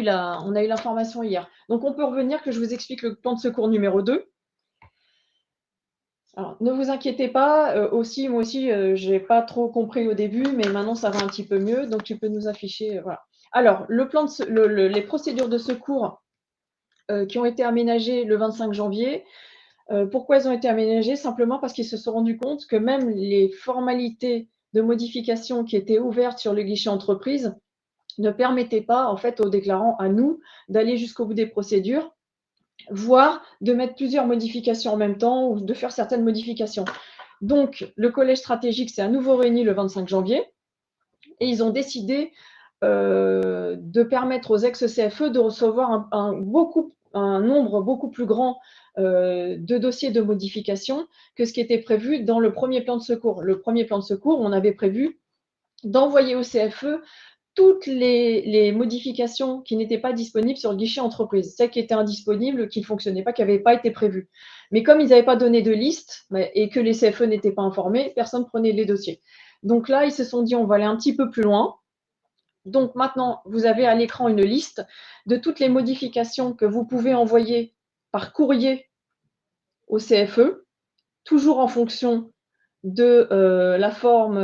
l'information hier. Donc, on peut revenir que je vous explique le plan de secours numéro 2. Alors, ne vous inquiétez pas. Moi aussi, je n'ai pas trop compris au début, mais maintenant, ça va un petit peu mieux. Donc, tu peux nous afficher. Voilà. Alors, les procédures de secours qui ont été aménagées le 25 janvier. Pourquoi elles ont été aménagées? Simplement parce qu'ils se sont rendus compte que même les formalités de modification qui étaient ouvertes sur le guichet entreprise ne permettait pas, en fait, aux déclarants, à nous, d'aller jusqu'au bout des procédures, voire de mettre plusieurs modifications en même temps ou de faire certaines modifications. Donc, le collège stratégique s'est à nouveau réuni le 25 janvier et ils ont décidé de permettre aux ex-CFE de recevoir un nombre beaucoup plus grand de dossiers de modification que ce qui était prévu dans le premier plan de secours. Le premier plan de secours, on avait prévu d'envoyer au CFE toutes les modifications qui n'étaient pas disponibles sur le guichet entreprise, celles qui étaient indisponibles, qui ne fonctionnaient pas, qui n'avaient pas été prévues. Mais comme ils n'avaient pas donné de liste et que les CFE n'étaient pas informés, personne ne prenait les dossiers. Donc là, ils se sont dit, on va aller un petit peu plus loin. Donc maintenant, vous avez à l'écran une liste de toutes les modifications que vous pouvez envoyer par courrier au CFE, toujours en fonction de la forme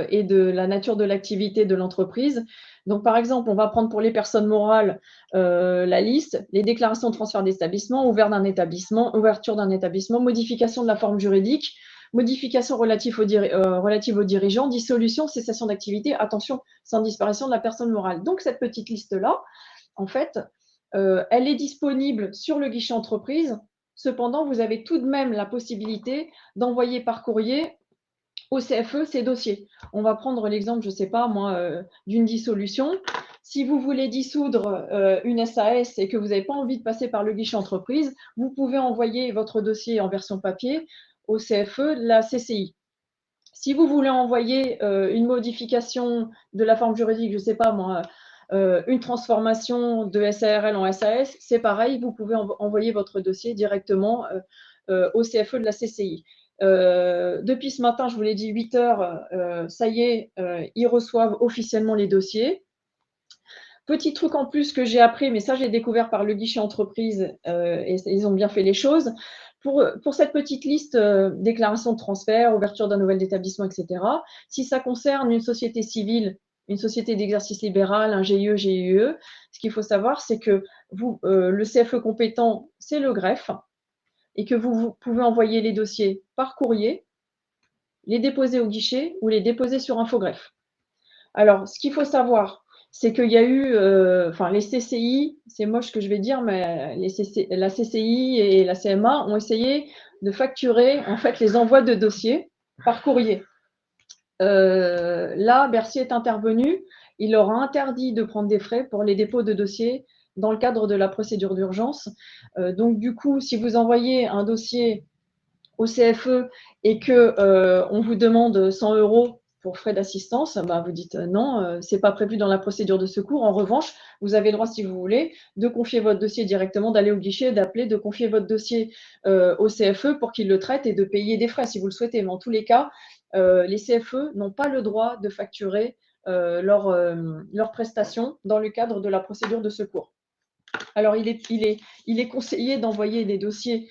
et de la nature de l'activité de l'entreprise. Donc, par exemple, on va prendre pour les personnes morales la liste, les déclarations de transfert d'établissement, ouverture d'un établissement, modification de la forme juridique, modifications relatives aux dirigeants, dissolution, cessation d'activité, attention, sans disparition de la personne morale. Donc, cette petite liste-là, en fait, elle est disponible sur le guichet entreprise. Cependant, vous avez tout de même la possibilité d'envoyer par courrier au CFE ces dossiers. On va prendre l'exemple, je ne sais pas moi, d'une dissolution. Si vous voulez dissoudre une SAS et que vous n'avez pas envie de passer par le guichet entreprise, vous pouvez envoyer votre dossier en version papier au CFE de la CCI. Si vous voulez envoyer une modification de la forme juridique, je ne sais pas moi, une transformation de SARL en SAS, c'est pareil, vous pouvez envoyer votre dossier directement au CFE de la CCI. Depuis ce matin, je vous l'ai dit, 8 heures, ça y est, ils reçoivent officiellement les dossiers. Petit truc en plus que j'ai appris, mais ça j'ai découvert par le guichet entreprise et ils ont bien fait les choses. Pour cette petite liste, déclaration de transfert, ouverture d'un nouvel établissement, etc., si ça concerne une société civile, une société d'exercice libéral, un GIE, GIE, ce qu'il faut savoir, c'est que vous, le CFE compétent, c'est le greffe, et que vous pouvez envoyer les dossiers par courrier, les déposer au guichet ou les déposer sur Infogreffe. Alors, ce qu'il faut savoir, c'est qu'il y a eu, les CCI, c'est moche ce que je vais dire, mais la CCI et la CMA ont essayé de facturer en fait les envois de dossiers par courrier. Là, Bercy est intervenu, il leur a interdit de prendre des frais pour les dépôts de dossiers dans le cadre de la procédure d'urgence. Donc, du coup, si vous envoyez un dossier au CFE et que on vous demande 100 € pour frais d'assistance, bah vous dites non, c'est pas prévu dans la procédure de secours. En revanche, vous avez le droit, si vous voulez, de confier votre dossier directement, d'aller au guichet, d'appeler, de confier votre dossier au CFE pour qu'il le traite et de payer des frais si vous le souhaitez. Mais en tous les cas, les CFE n'ont pas le droit de facturer leurs prestations dans le cadre de la procédure de secours. Alors, il est conseillé d'envoyer des dossiers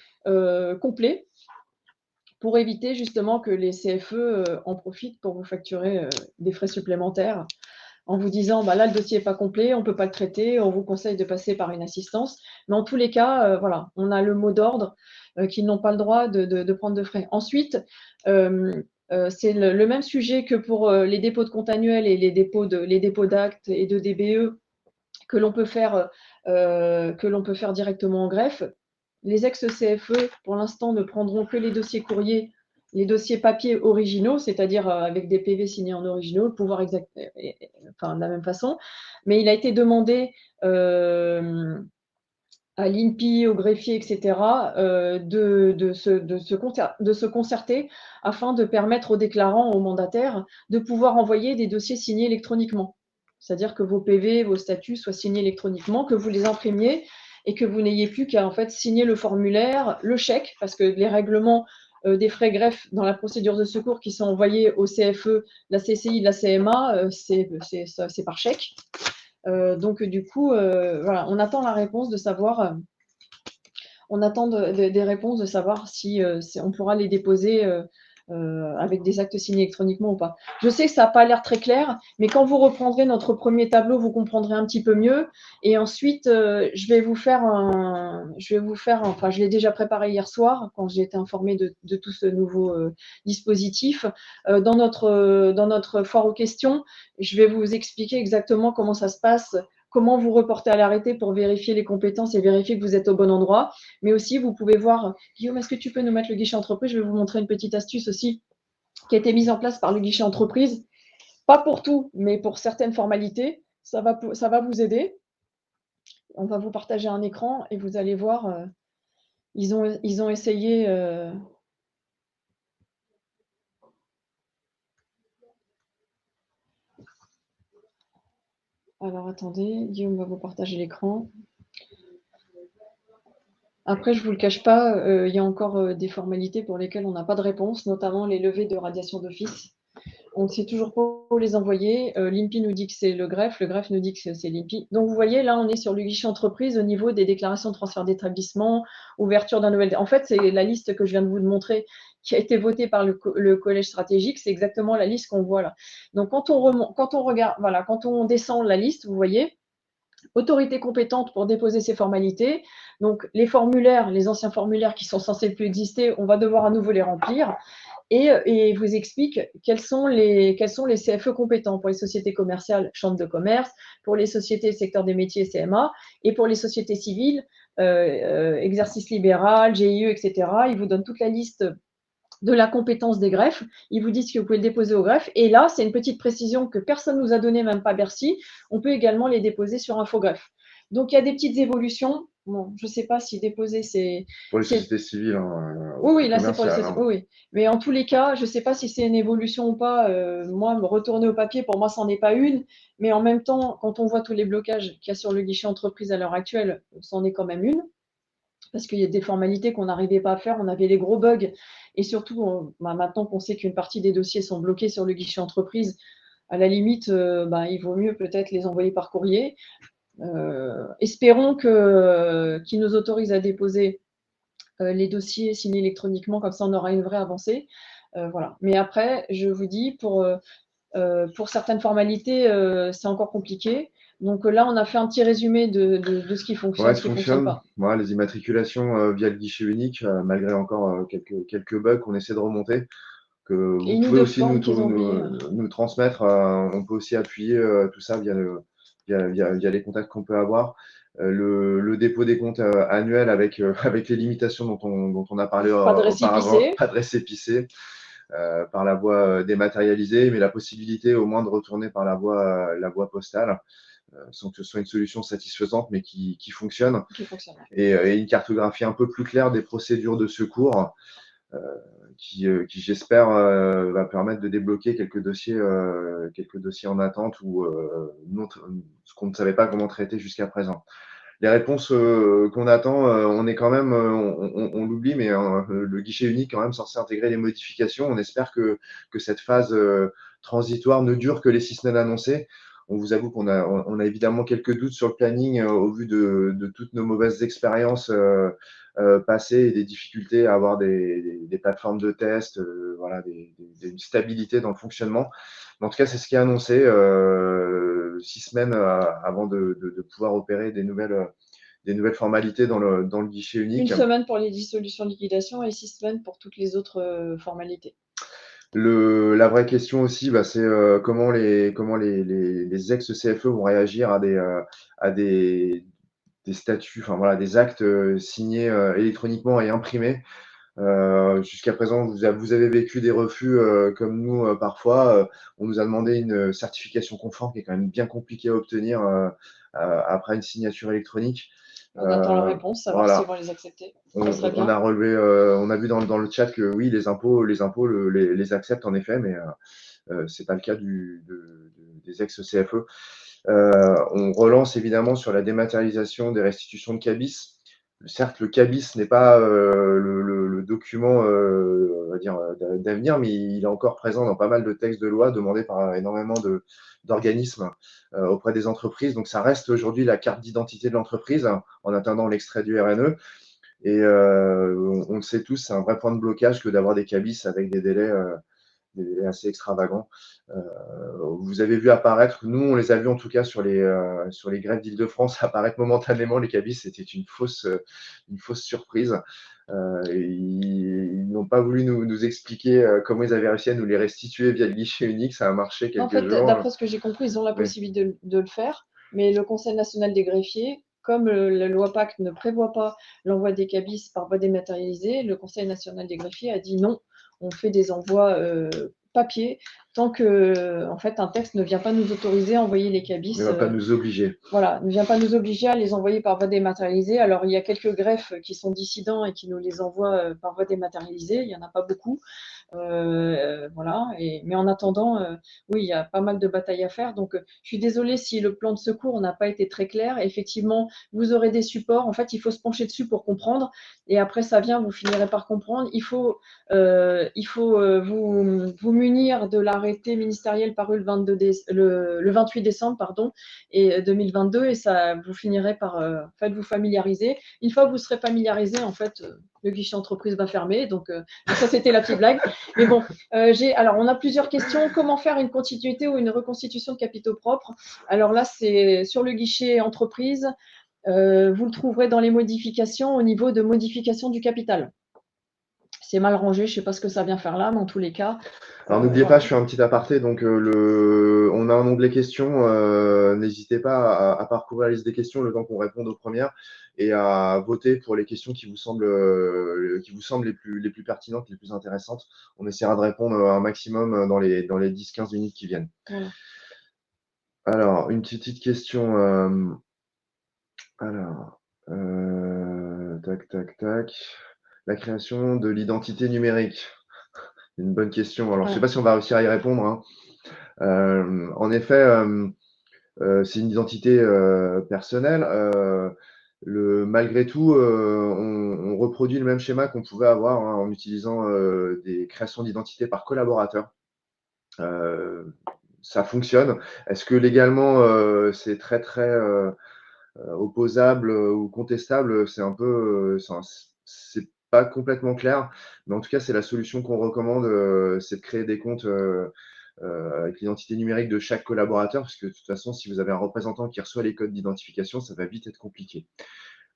complets pour éviter justement que les CFE en profitent pour vous facturer des frais supplémentaires en vous disant bah là le dossier n'est pas complet, on ne peut pas le traiter, on vous conseille de passer par une assistance. Mais en tous les cas, voilà, on a le mot d'ordre qu'ils n'ont pas le droit de prendre de frais. Ensuite, c'est le même sujet que pour les dépôts de compte annuels et les dépôts d'actes et de DBE que l'on peut faire directement en greffe. Les ex-CFE, pour l'instant, ne prendront que les dossiers courriers, les dossiers papier originaux, c'est-à-dire avec des PV signés en originaux, le pouvoir exact, de la même façon. Mais il a été demandé à l'INPI, au greffier, etc., de se concerter afin de permettre aux déclarants, aux mandataires, de pouvoir envoyer des dossiers signés électroniquement. C'est-à-dire que vos PV, vos statuts soient signés électroniquement, que vous les imprimiez et que vous n'ayez plus qu'à en fait signer le formulaire, le chèque, parce que les règlements des frais greffe dans la procédure de secours qui sont envoyés au CFE, la CCI, la CMA, c'est par chèque. Donc du coup, voilà, on attend la réponse de savoir, on attend des réponses de savoir si on pourra les déposer avec des actes signés électroniquement ou pas. Je sais que ça n'a pas l'air très clair, mais quand vous reprendrez notre premier tableau, vous comprendrez un petit peu mieux. Et ensuite, je vais vous faire, enfin, je l'ai déjà préparé hier soir quand j'ai été informée de tout ce nouveau dispositif. Dans notre foire aux questions, je vais vous expliquer exactement comment ça se passe, comment vous reportez à l'arrêté pour vérifier les compétences et vérifier que vous êtes au bon endroit. Mais aussi, vous pouvez voir, Guillaume, est-ce que tu peux nous mettre le guichet entreprise? Je vais vous montrer une petite astuce aussi qui a été mise en place par le guichet entreprise. Pas pour tout, mais pour certaines formalités. Ça va vous aider. On va vous partager un écran et vous allez voir, ils ont essayé... Alors, attendez, Guillaume va vous partager l'écran. Après, je ne vous le cache pas, il y a encore des formalités pour lesquelles on n'a pas de réponse, notamment les levées de radiation d'office. On ne sait toujours pas où les envoyer. L'INPI nous dit que c'est le greffe nous dit que c'est l'INPI. Donc, vous voyez, là, on est sur le guichet entreprise au niveau des déclarations de transfert d'établissement, ouverture d'un nouvel... En fait, c'est la liste que je viens de vous montrer qui a été votée par le collège stratégique. C'est exactement la liste qu'on voit là. Donc, quand on regarde, voilà, quand on descend la liste, vous voyez, autorité compétente pour déposer ces formalités. Donc, les formulaires, les anciens formulaires qui sont censés plus exister, on va devoir à nouveau les remplir et vous explique quels sont les CFE compétents pour les sociétés commerciales, chambres de commerce, pour les sociétés secteur des métiers, CMA, et pour les sociétés civiles, exercice libéral, GIE, etc. Il vous donne toute la liste de la compétence des greffes. Ils vous disent que vous pouvez le déposer au greffe. Et là, c'est une petite précision que personne ne nous a donnée, même pas Bercy. On peut également les déposer sur Infogreffe. Donc, il y a des petites évolutions. Bon, je ne sais pas si déposer, c'est… Pour les sociétés civiles, hein, Oui, là, c'est pour les commerciales, sociétés. hein. Oui, oui. Mais en tous les cas, je ne sais pas si c'est une évolution ou pas. Moi, me retourner au papier, pour moi, c'en est pas une. Mais en même temps, quand on voit tous les blocages qu'il y a sur le guichet entreprise à l'heure actuelle, c'en est quand même une. Parce qu'il y a des formalités qu'on n'arrivait pas à faire, on avait les gros bugs. Et surtout, maintenant qu'on sait qu'une partie des dossiers sont bloqués sur le guichet entreprise, à la limite, il vaut mieux peut-être les envoyer par courrier. Espérons qu'ils nous autorisent à déposer les dossiers signés électroniquement, comme ça on aura une vraie avancée. Voilà. Mais après, je vous dis, pour certaines formalités, c'est encore compliqué. Donc là, on a fait un petit résumé de ce qui fonctionne, Ouais, ce ça qui ne fonctionne fonctionne. pas. Ouais, les immatriculations via le guichet unique, malgré encore quelques bugs qu'on essaie de remonter, que Et vous une ou pouvez deux aussi formes qu'ils ont oubliées. nous transmettre. On peut aussi appuyer tout ça via les contacts qu'on peut avoir. Le dépôt des comptes annuels avec, avec les limitations dont on a parlé Pas de auparavant, récépissé. pas de récépissé par la voie dématérialisée, mais la possibilité au moins de retourner par la voie postale, sans que ce soit une solution satisfaisante, mais qui fonctionne, Qui fonctionne. et une cartographie un peu plus claire des procédures de secours euh, qui j'espère, va permettre de débloquer quelques dossiers en attente ou ce qu'on ne savait pas comment traiter jusqu'à présent. Les réponses qu'on attend, on est quand même, on l'oublie, mais le guichet unique quand même censé intégrer les modifications. On espère que cette phase transitoire ne dure que les 6 semaines annoncées. On vous avoue on a évidemment quelques doutes sur le planning au vu de toutes nos mauvaises expériences passées et des difficultés à avoir des plateformes de test, voilà, une stabilité dans le fonctionnement. Mais en tout cas, c'est ce qui est annoncé 6 semaines avant de pouvoir opérer des nouvelles formalités dans le guichet Une unique. semaine pour les dissolutions de liquidation et 6 semaines pour toutes les autres formalités. La vraie question aussi, c'est comment les ex-CFE vont réagir à des statuts, enfin voilà, des actes signés électroniquement et imprimés. Jusqu'à présent, vous avez vécu des refus comme nous parfois. On nous a demandé une certification conforme qui est quand même bien compliquée à obtenir après une signature électronique. On attend la réponse, savoir s'ils Voilà. vont les accepter. On, Ça serait on a bien. relevé, on a vu dans le chat que oui, les impôts les acceptent en effet, mais c'est pas le cas des ex-CFE. On relance évidemment sur la dématérialisation des restitutions de cabis. Certes, le cabis n'est pas le document on va dire, d'avenir, mais il est encore présent dans pas mal de textes de loi demandés par énormément d'organismes auprès des entreprises. Donc ça reste aujourd'hui la carte d'identité de l'entreprise en attendant l'extrait du RNE. Et on le sait tous, c'est un vrai point de blocage que d'avoir des cabis avec des délais assez extravagants. Vous avez vu apparaître, nous on les a vus en tout cas sur les grèves d'Île-de-France apparaître momentanément les cabis, c'était une fausse surprise. Ils n'ont pas voulu nous expliquer comment ils avaient réussi à nous les restituer via le guichet unique, ça a marché En quelques fait, jours. d'après ce que j'ai compris, ils ont la Oui. possibilité de le faire, mais le Conseil national des greffiers, comme la loi Pacte ne prévoit pas l'envoi des cabis par voie dématérialisée, le Conseil national des greffiers a dit non, on fait des envois papier tant que en fait, un texte ne vient pas nous autoriser à envoyer les cabis. Il ne va pas nous obliger. Voilà, ne vient pas nous obliger à les envoyer par voie dématérialisée. Alors, il y a quelques greffes qui sont dissidents et qui nous les envoient par voie dématérialisée. Il n'y en a pas beaucoup. Voilà. Mais en attendant, oui, il y a pas mal de batailles à faire. Donc, je suis désolée si le plan de secours n'a pas été très clair. Effectivement, vous aurez des supports. En fait, il faut se pencher dessus pour comprendre. Et après, ça vient, vous finirez par comprendre. Il faut vous munir de la arrêté ministériel paru le 28 décembre et 2022, et ça, vous finirez par vous familiariser. Une fois que vous serez familiarisé, en fait, le guichet entreprise va fermer. Donc ça, c'était la petite blague. Mais bon, alors on a plusieurs questions. Comment faire une continuité ou une reconstitution de capitaux propres? Alors là, c'est sur le guichet entreprise. Vous le trouverez dans les modifications au niveau de modification du capital. C'est mal rangé, je ne sais pas ce que ça vient faire là, mais en tous les cas. Alors n'oubliez pas, je fais un petit aparté, donc on a un onglet questions, n'hésitez pas à parcourir la liste des questions le temps qu'on réponde aux premières et à voter pour les questions qui vous semblent les plus pertinentes, les plus intéressantes. On essaiera de répondre un maximum dans les 10-15 minutes qui viennent. Voilà. Alors, une petite question. Tac. La création de l'identité numérique. Une bonne question. Alors, je ne sais pas si on va réussir à y répondre, hein. En effet, c'est une identité personnelle. Malgré tout, on reproduit le même schéma qu'on pouvait avoir, hein, en utilisant des créations d'identité par collaborateur. Ça fonctionne. Est-ce que légalement, c'est très opposable ou contestable? C'est un peu, c'est pas complètement clair, mais en tout cas, c'est la solution qu'on recommande, c'est de créer des comptes avec l'identité numérique de chaque collaborateur, parce que de toute façon, si vous avez un représentant qui reçoit les codes d'identification, ça va vite être compliqué.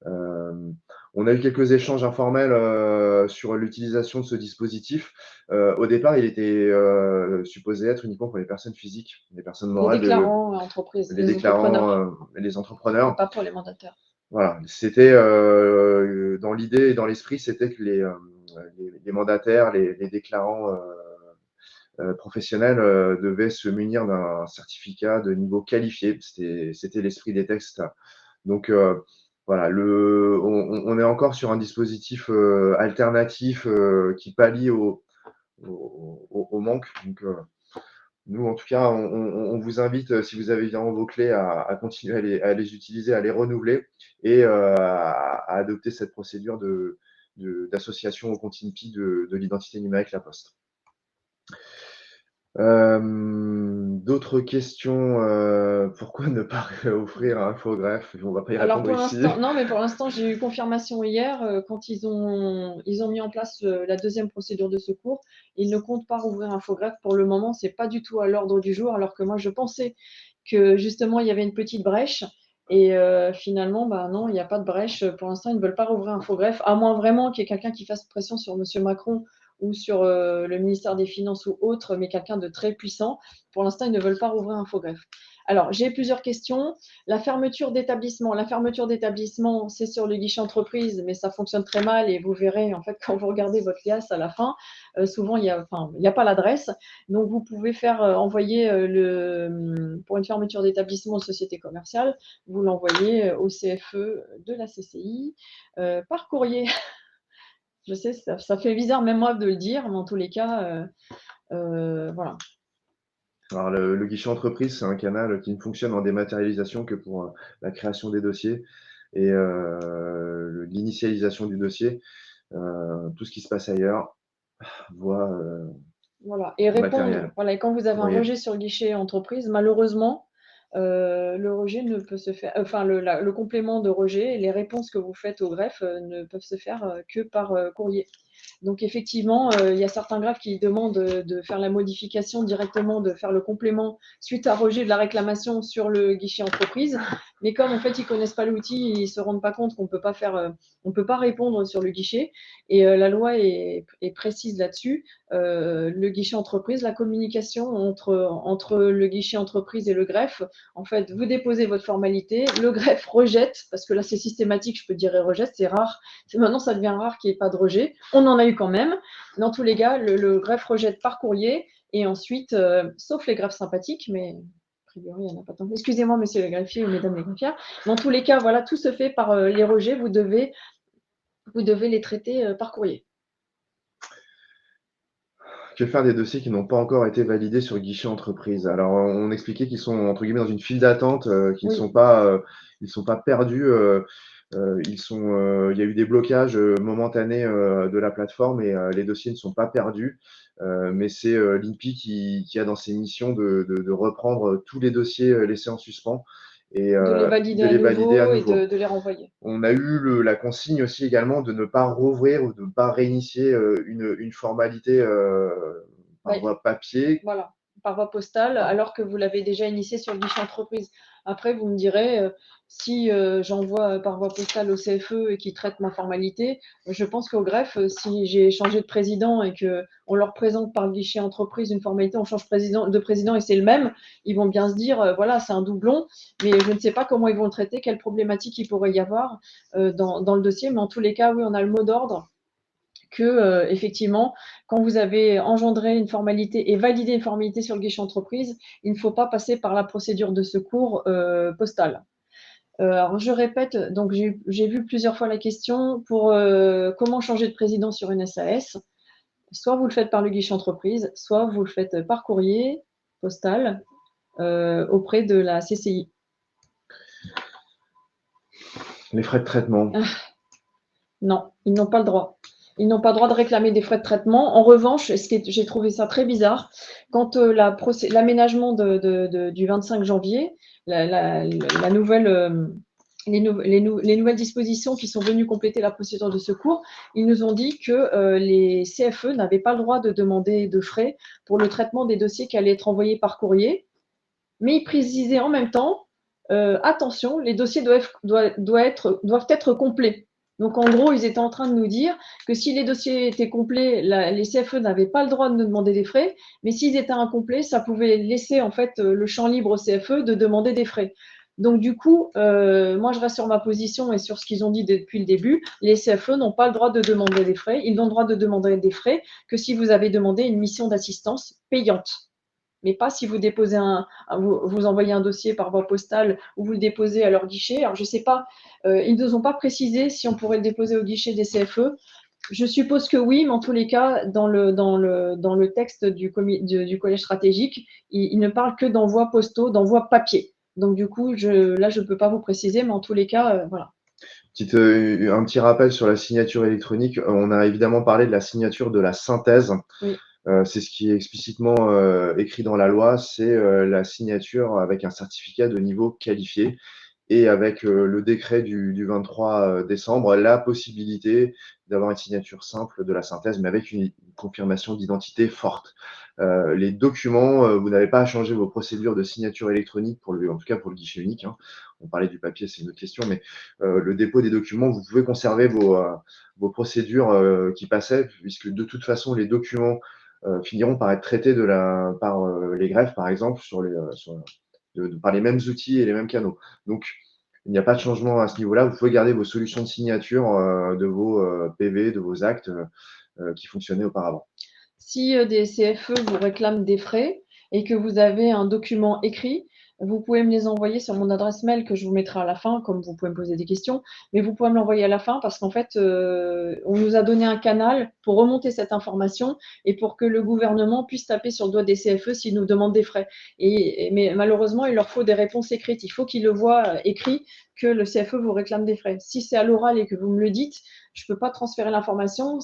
On a eu quelques échanges informels sur l'utilisation de ce dispositif. Au départ, il était supposé être uniquement pour les personnes physiques, les personnes morales, les déclarants entreprises, les déclarants, les entrepreneurs. Pas pour les mandataires. Voilà, c'était dans l'idée et dans l'esprit, c'était que les mandataires, les déclarants professionnels devaient se munir d'un certificat de niveau qualifié. C'était l'esprit des textes. Donc voilà, on est encore sur un dispositif alternatif qui pallie au manque. Donc nous, en tout cas, on vous invite, si vous avez évidemment vos clés, à continuer à les utiliser, à les renouveler et à adopter cette procédure d'association au compte INPI de l'identité numérique La Poste. D'autres questions? Pourquoi ne pas offrir un infogreffe? On va pas y répondre ici. Non, mais pour l'instant, j'ai eu confirmation hier quand ils ont mis en place la deuxième procédure de secours. Ils ne comptent pas rouvrir un infogreffe pour le moment. C'est pas du tout à l'ordre du jour, alors que moi, je pensais que justement, il y avait une petite brèche. Et finalement, non, il n'y a pas de brèche. Pour l'instant, ils ne veulent pas rouvrir un infogreffe, à moins vraiment qu'il y ait quelqu'un qui fasse pression sur M. Macron ou sur le ministère des Finances ou autre, mais quelqu'un de très puissant. Pour l'instant, ils ne veulent pas rouvrir un infogreffe. Alors, j'ai plusieurs questions. La fermeture d'établissement. La fermeture d'établissement, c'est sur le guichet entreprise, mais ça fonctionne très mal et vous verrez, en fait, quand vous regardez votre liasse à la fin, souvent, il n'y a pas l'adresse. Donc, vous pouvez faire envoyer pour une fermeture d'établissement de société commerciale, vous l'envoyez au CFE de la CCI par courrier. Je sais, ça fait bizarre même moi de le dire, mais en tous les cas, voilà. Alors, le guichet entreprise, c'est un canal qui ne fonctionne en dématérialisation que pour la création des dossiers et l'initialisation du dossier. Tout ce qui se passe ailleurs voit voilà. Et répondre. Voilà. Et quand vous avez un rejet sur le guichet entreprise, malheureusement, le rejet ne peut se faire, le complément de rejet et les réponses que vous faites au greffe ne peuvent se faire que par courrier. Donc effectivement, il y a certains greffes qui demandent de faire la modification directement, de faire le complément suite à rejet de la réclamation sur le guichet entreprise. Mais comme en fait ils connaissent pas l'outil, ils se rendent pas compte qu'on peut pas on peut pas répondre sur le guichet. Et la loi est précise là-dessus. Le guichet entreprise, la communication entre le guichet entreprise et le greffe. En fait, vous déposez votre formalité, le greffe rejette, parce que là c'est systématique, je peux dire et rejette, c'est rare. Maintenant ça devient rare qu'il n'y ait pas de rejet. On en a eu quand même. Dans tous les cas, le greffe rejette par courrier et ensuite, sauf les greffes sympathiques, mais a priori, il n'y en a pas tant. Excusez-moi, monsieur le greffier ou mesdames les greffières. Dans tous les cas, voilà, tout se fait par les rejets. Vous devez les traiter par courrier. Que faire des dossiers qui n'ont pas encore été validés sur le guichet entreprise? Alors, on expliquait qu'ils sont entre guillemets dans une file d'attente, qu'ils ne sont pas perdus. Il y a eu des blocages momentanés de la plateforme et les dossiers ne sont pas perdus. Mais c'est l'INPI qui a dans ses missions de reprendre tous les dossiers laissés en suspens et De les valider de à les valider à nouveau et nouveau. de les renvoyer. On a eu la consigne aussi également de ne pas rouvrir ou de ne pas réinitier une formalité par Ouais. voie papier. Voilà, par voie postale, alors que vous l'avez déjà initié sur le guichet entreprise. Après, vous me direz, si j'envoie par voie postale au CFE et qu'ils traitent ma formalité, je pense qu'au greffe, si j'ai changé de président et qu'on leur présente par le guichet entreprise une formalité, on change de président et c'est le même, ils vont bien se dire, voilà, c'est un doublon, mais je ne sais pas comment ils vont le traiter, quelle problématique il pourrait y avoir dans le dossier, mais en tous les cas, oui, on a le mot d'ordre que effectivement, quand vous avez engendré une formalité et validé une formalité sur le guichet entreprise, il ne faut pas passer par la procédure de secours postale. Alors je répète, donc j'ai vu plusieurs fois la question pour comment changer de président sur une SAS. Soit vous le faites par le guichet entreprise, soit vous le faites par courrier postal auprès de la CCI. Les frais de traitement. Non, ils n'ont pas le droit. Ils n'ont pas le droit de réclamer des frais de traitement. En revanche, j'ai trouvé ça très bizarre, quand l'aménagement du 25 janvier, la nouvelle, les nouvelles dispositions qui sont venues compléter la procédure de secours, ils nous ont dit que les CFE n'avaient pas le droit de demander de frais pour le traitement des dossiers qui allaient être envoyés par courrier, mais ils précisaient en même temps, attention, les dossiers doivent être complets. Donc, en gros, ils étaient en train de nous dire que si les dossiers étaient complets, les CFE n'avaient pas le droit de nous demander des frais, mais s'ils étaient incomplets, ça pouvait laisser en fait le champ libre au CFE de demander des frais. Donc, du coup, moi, je reste sur ma position et sur ce qu'ils ont dit depuis le début. Les CFE n'ont pas le droit de demander des frais. Ils n'ont le droit de demander des frais que si vous avez demandé une mission d'assistance payante, mais pas si vous déposez vous envoyez un dossier par voie postale ou vous le déposez à leur guichet. Alors, je ne sais pas, ils ne nous ont pas précisé si on pourrait le déposer au guichet des CFE. Je suppose que oui, mais en tous les cas, dans le texte du collège stratégique, il ne parle que d'envoi postaux, d'envoi papier. Donc, du coup, là, je ne peux pas vous préciser, mais en tous les cas, voilà. Un petit rappel sur la signature électronique. On a évidemment parlé de la signature de la synthèse. Oui. C'est ce qui est explicitement écrit dans la loi, c'est la signature avec un certificat de niveau qualifié et avec le décret du 23 décembre, la possibilité d'avoir une signature simple de la synthèse, mais avec une confirmation d'identité forte. Les documents, vous n'avez pas à changer vos procédures de signature électronique, en tout cas pour le guichet unique, hein. On parlait du papier, c'est une autre question, mais le dépôt des documents, vous pouvez conserver vos procédures qui passaient, puisque de toute façon, les documents finiront par être traités par les greffes, par exemple, par les mêmes outils et les mêmes canaux. Donc, il n'y a pas de changement à ce niveau-là. Vous pouvez garder vos solutions de signature de vos PV, de vos actes qui fonctionnaient auparavant. Si des CFE vous réclament des frais et que vous avez un document écrit, vous pouvez me les envoyer sur mon adresse mail que je vous mettrai à la fin, comme vous pouvez me poser des questions, mais vous pouvez me l'envoyer à la fin parce qu'en fait, on nous a donné un canal pour remonter cette information et pour que le gouvernement puisse taper sur le doigt des CFE s'ils nous demandent des frais. Mais malheureusement, il leur faut des réponses écrites. Il faut qu'ils le voient écrit que le CFE vous réclame des frais. Si c'est à l'oral et que vous me le dites, je ne peux pas transférer l'information,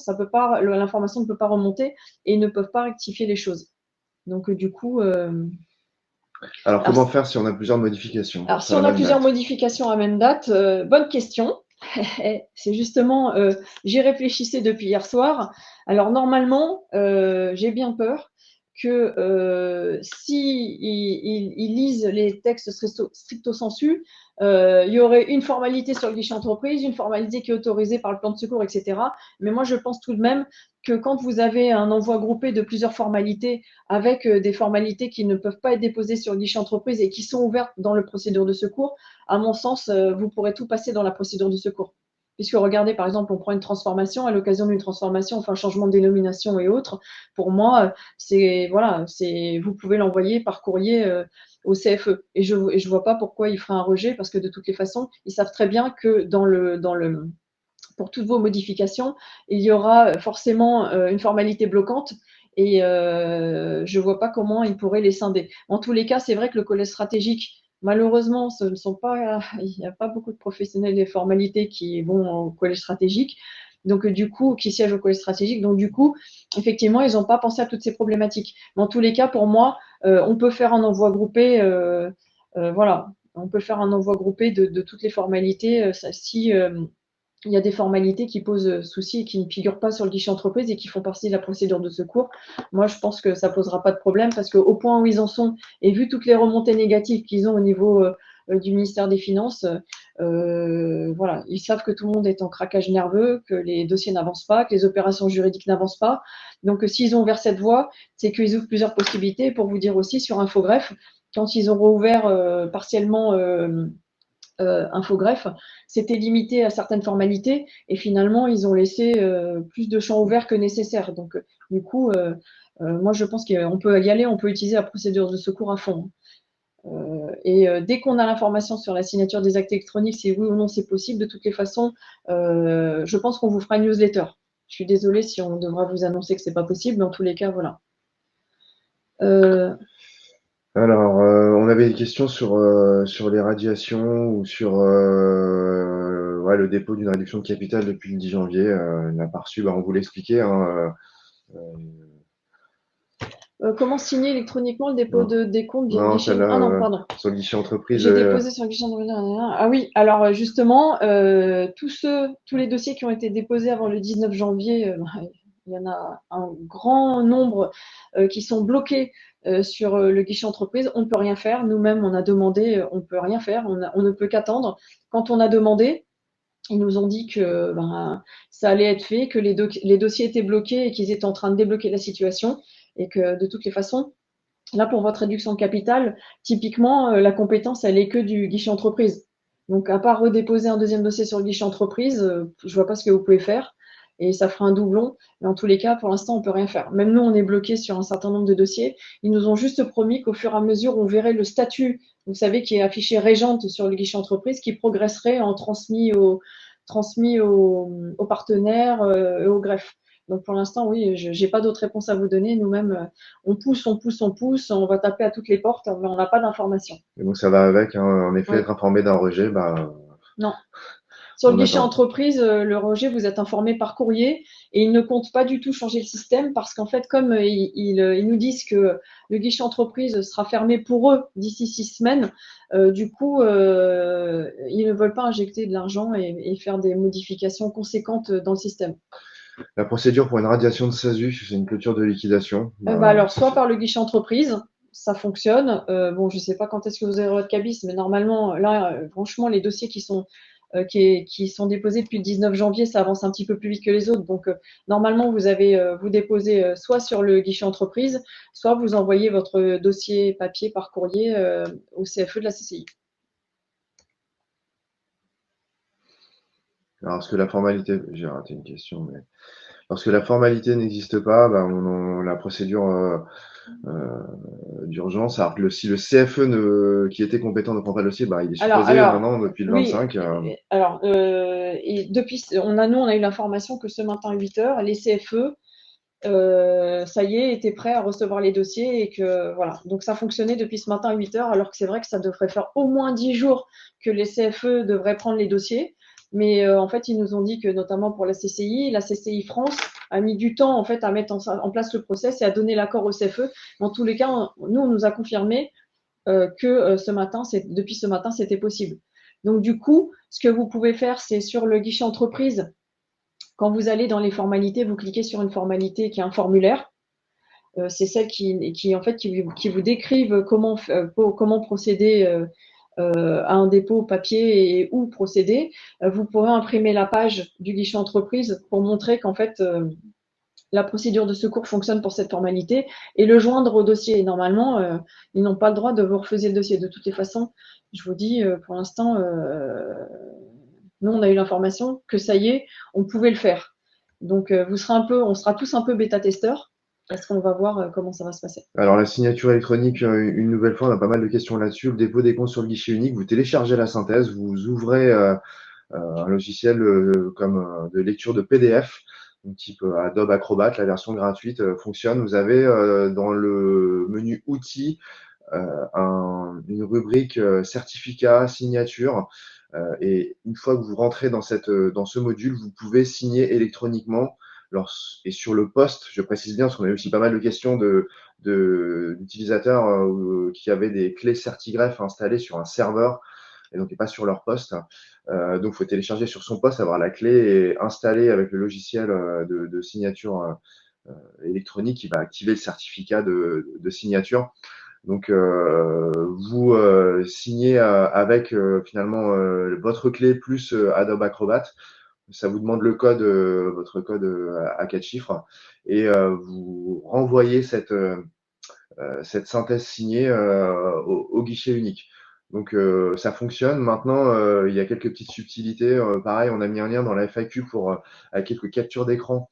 l'information ne peut pas remonter et ils ne peuvent pas rectifier les choses. Donc, du coup. Alors, comment faire si on a plusieurs modifications? Alors, si on a plusieurs modifications à même date, bonne question. C'est justement, j'y réfléchissais depuis hier soir. Alors, normalement, j'ai bien peur que si ils lisent les textes stricto sensu, il y aurait une formalité sur le guichet entreprise, une formalité qui est autorisée par le plan de secours, etc. Mais moi, je pense tout de même que quand vous avez un envoi groupé de plusieurs formalités avec des formalités qui ne peuvent pas être déposées sur le guichet entreprise et qui sont ouvertes dans le procédure de secours, à mon sens, vous pourrez tout passer dans la procédure de secours. Puisque regardez, par exemple, on prend une transformation, à l'occasion d'une transformation, on fait un changement de dénomination et autres. Pour moi, vous pouvez l'envoyer par courrier au CFE. Et je vois pas pourquoi ils feraient un rejet, parce que de toutes les façons, ils savent très bien que pour toutes vos modifications, il y aura forcément une formalité bloquante et je ne vois pas comment ils pourraient les scinder. En tous les cas, c'est vrai que le collège stratégique Malheureusement, ce ne sont pas, il n'y a pas beaucoup de professionnels des formalités qui vont au collège stratégique, donc du coup, qui siègent au collège stratégique. Donc du coup, effectivement, ils n'ont pas pensé à toutes ces problématiques. Dans tous les cas, pour moi, on peut faire un envoi groupé, voilà, on peut faire un envoi groupé de toutes les formalités. Si il y a des formalités qui posent souci et qui ne figurent pas sur le guichet entreprise et qui font partie de la procédure de secours, moi je pense que ça posera pas de problème parce qu'au point où ils en sont et vu toutes les remontées négatives qu'ils ont au niveau du ministère des Finances, voilà, ils savent que tout le monde est en craquage nerveux, que les dossiers n'avancent pas, que les opérations juridiques n'avancent pas. Donc s'ils ont ouvert cette voie, c'est qu'ils ouvrent plusieurs possibilités. Pour vous dire aussi sur Infogreffe, quand ils auront ouvert partiellement Infogreffe, c'était limité à certaines formalités et finalement ils ont laissé plus de champs ouverts que nécessaire. Donc du coup, moi je pense qu'on peut y aller, on peut utiliser la procédure de secours à fond. Dès qu'on a l'information sur la signature des actes électroniques, si oui ou non c'est possible, de toutes les façons, je pense qu'on vous fera une newsletter. Je suis désolée si on devra vous annoncer que c'est pas possible, mais en tous les cas, voilà. Alors, on avait des questions sur les radiations ou sur ouais, le dépôt d'une réduction de capital depuis le 10 janvier. On n'a pas reçu, bah, on vous l'expliquait. Hein, Comment signer électroniquement le dépôt non, de décompte via le non, guichet? celle-là, Ah non, pardon. sur le guichet entreprise. J'ai déposé sur le guichet de... Ah oui, alors justement, tous les dossiers qui ont été déposés avant le 19 janvier, il y en a un grand nombre qui sont bloqués sur le guichet entreprise. On ne peut rien faire. Nous-mêmes, on a demandé, on ne peut rien faire. On ne peut qu'attendre. Quand on a demandé, ils nous ont dit que ça allait être fait, que les dossiers étaient bloqués et qu'ils étaient en train de débloquer la situation et que de toutes les façons, là, pour votre réduction de capital, typiquement, la compétence, elle est que du guichet entreprise. Donc, à part redéposer un deuxième dossier sur le guichet entreprise, je vois pas ce que vous pouvez faire et ça fera un doublon. Mais en tous les cas, pour l'instant, on peut rien faire. Même nous, on est bloqué sur un certain nombre de dossiers. Ils nous ont juste promis qu'au fur et à mesure, on verrait le statut, vous savez, qui est affiché régente sur le guichet entreprise, qui progresserait en transmis aux partenaires et au greffe. Donc pour l'instant, oui, je n'ai pas d'autres réponses à vous donner. Nous-mêmes, on pousse, on pousse, on pousse, on va taper à toutes les portes, mais on n'a pas d'informations. Et donc ça va avec, hein, en effet, Oui, être informé d'un rejet, bah, non. Sur le on guichet attend. entreprise, le rejet, vous êtes informé par courrier et ils ne comptent pas du tout changer le système parce qu'en fait, comme ils nous disent que le guichet entreprise sera fermé pour eux d'ici 6 semaines, du coup, ils ne veulent pas injecter de l'argent et faire des modifications conséquentes dans le système. La procédure pour une radiation de SASU, c'est une clôture de liquidation. Alors, soit par le guichet entreprise, ça fonctionne. Bon, je ne sais pas quand est-ce que vous avez votre cabis, mais normalement, là, franchement, les dossiers qui sont déposés depuis le 19 janvier, ça avance un petit peu plus vite que les autres. Donc, normalement, vous déposez soit sur le guichet entreprise, soit vous envoyez votre dossier papier par courrier au CFE de la CCI. Alors, est-ce que la formalité, j'ai raté une question, mais lorsque la formalité n'existe pas, bah, la procédure d'urgence. Alors que si le CFE qui était compétent ne prend pas le dossier, bah, il est supposé maintenant depuis le Oui, 25. alors, et depuis, on a eu l'information que ce matin à 8 heures, les CFE, ça y est, étaient prêts à recevoir les dossiers et que voilà. Donc ça fonctionnait depuis ce matin à 8 heures, alors que c'est vrai que ça devrait faire au moins 10 jours que les CFE devraient prendre les dossiers. Mais en fait, ils nous ont dit que notamment pour la CCI France a mis du temps en fait à mettre en place le process et à donner l'accord au CFE. Dans tous les cas, nous, on nous a confirmé que depuis ce matin, c'était possible. Donc du coup, ce que vous pouvez faire, c'est sur le guichet entreprise, quand vous allez dans les formalités, vous cliquez sur une formalité qui est un formulaire. C'est celle qui en fait qui vous décrivent comment procéder à un dépôt papier et où procéder. Vous pourrez imprimer la page du guichet entreprise pour montrer qu'en fait la procédure de secours fonctionne pour cette formalité et le joindre au dossier. Et normalement, ils n'ont pas le droit de vous refuser le dossier. De toutes les façons, je vous dis, pour l'instant, nous, on a eu l'information que ça y est, on pouvait le faire. Donc, on sera tous un peu bêta-testeurs parce qu'on va voir comment ça va se passer. Alors, la signature électronique, une nouvelle fois, on a pas mal de questions là-dessus. Le dépôt des comptes sur le guichet unique, vous téléchargez la synthèse, vous ouvrez un logiciel comme de lecture de PDF, type Adobe Acrobat, la version gratuite fonctionne. Vous avez dans le menu outils une rubrique certificat, signature. Et une fois que vous rentrez dans ce module, vous pouvez signer électroniquement. Et sur le poste, je précise bien, parce qu'on a eu aussi pas mal de questions d'utilisateurs qui avaient des clés CertiGraph installées sur un serveur et donc pas sur leur poste. Donc, il faut télécharger sur son poste, avoir la clé et installer avec le logiciel de signature électronique qui va activer le certificat de signature. Donc, vous signez avec finalement votre clé plus Adobe Acrobat. Ça vous demande le code, votre code à 4 chiffres, et vous renvoyez cette synthèse signée au guichet unique. Donc ça fonctionne. Maintenant, il y a quelques petites subtilités. Pareil, on a mis un lien dans la FAQ avec quelques captures d'écran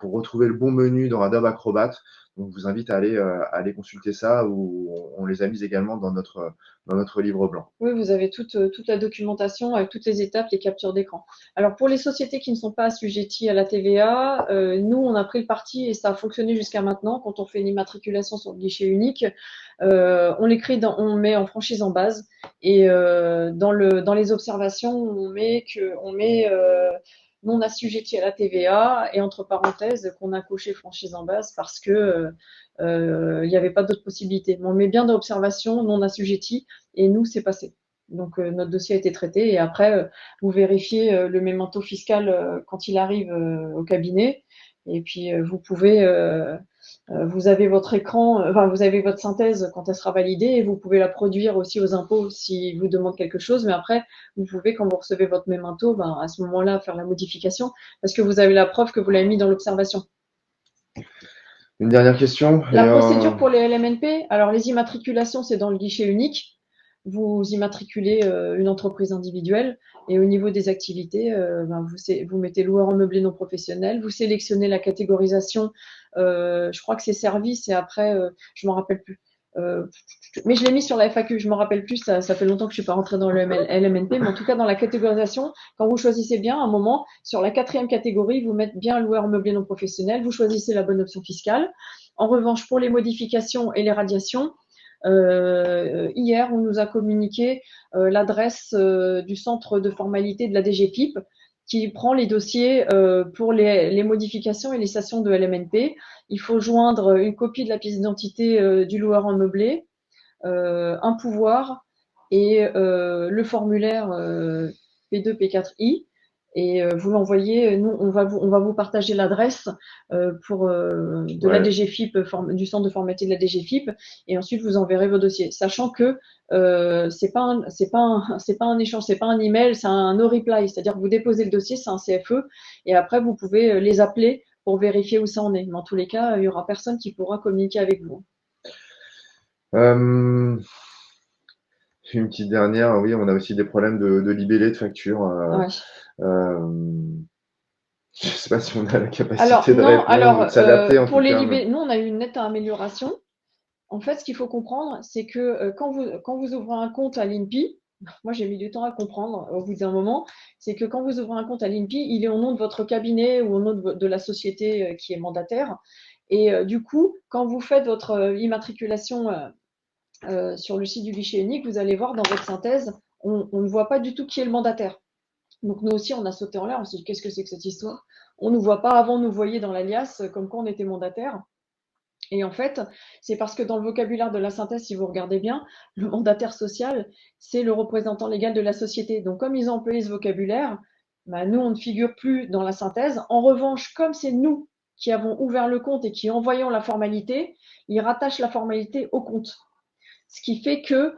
pour retrouver le bon menu dans Adobe Acrobat. Donc, je vous invite à aller consulter ça, ou on les a mises également dans notre livre blanc. Oui, vous avez toute la documentation avec toutes les étapes, les captures d'écran. Alors, pour les sociétés qui ne sont pas assujetties à la TVA, nous, on a pris le parti, et ça a fonctionné jusqu'à maintenant, quand on fait une immatriculation sur le guichet unique, on met en franchise en base, et dans les observations, on met non assujetti à la TVA, et entre parenthèses, qu'on a coché franchise en base parce que il n'y avait pas d'autre possibilité. Mais on met bien dans l'observation non assujetti, et nous, c'est passé. Donc, notre dossier a été traité, et après, vous vérifiez le mémento fiscal quand il arrive au cabinet. Et puis, vous avez votre écran, enfin, vous avez votre synthèse quand elle sera validée, et vous pouvez la produire aussi aux impôts s'ils vous demandent quelque chose. Mais après, vous pouvez, quand vous recevez votre mémento, à ce moment-là, faire la modification, parce que vous avez la preuve que vous l'avez mis dans l'observation. Une dernière question. La procédure pour les LMNP, alors les immatriculations, c'est dans le guichet unique. Vous immatriculez une entreprise individuelle, et au niveau des activités, vous mettez loueur en meublé non professionnel, vous sélectionnez la catégorisation, je crois que c'est service, et après, je m'en rappelle plus. Mais je l'ai mis sur la FAQ, je m'en rappelle plus, ça fait longtemps que je suis pas rentrée dans le LMNP, mais en tout cas dans la catégorisation, quand vous choisissez bien, à un moment, sur la 4e catégorie, vous mettez bien loueur en meublé non professionnel, vous choisissez la bonne option fiscale. En revanche, pour les modifications et les radiations, hier, on nous a communiqué l'adresse du centre de formalité de la DGFiP, qui prend les dossiers pour les modifications et les stations de LMNP. Il faut joindre une copie de la pièce d'identité du loueur en meublé, un pouvoir, et le formulaire P2, P4I. Et vous l'envoyez. Nous, on va vous partager l'adresse de la DGFiP, du centre de formalité de la DGFiP, et ensuite vous enverrez vos dossiers, sachant que c'est pas un échange, c'est pas un email, c'est un no reply, c'est-à-dire que vous déposez le dossier, c'est un CFE, et après vous pouvez les appeler pour vérifier où ça en est. Mais en tous les cas, il y aura personne qui pourra communiquer avec vous. Une petite dernière. Oui, on a aussi des problèmes de libellé de facture. Ouais. Je sais pas si on a la capacité de répondre ou de s'adapter. en Pour tout les cas. libellés, nous, on a eu une nette amélioration. En fait, ce qu'il faut comprendre, c'est que quand vous ouvrez un compte à l'INPI, moi j'ai mis du temps à comprendre au bout d'un moment, c'est que quand vous ouvrez un compte à l'INPI, il est au nom de votre cabinet ou au nom de la société qui est mandataire. Et du coup, quand vous faites votre immatriculation sur le site du guichet unique, vous allez voir dans votre synthèse, on ne voit pas du tout qui est le mandataire. Donc nous aussi, on a sauté en l'air, on s'est dit qu'est-ce que c'est que cette histoire? On ne nous voit pas, avant, nous voyait dans l'alias comme quoi on était mandataire. Et en fait, c'est parce que dans le vocabulaire de la synthèse, si vous regardez bien, le mandataire social, c'est le représentant légal de la société. Donc comme ils ont employé ce vocabulaire, nous, on ne figure plus dans la synthèse. En revanche, comme c'est nous qui avons ouvert le compte et qui envoyons la formalité, ils rattachent la formalité au compte. Ce qui fait que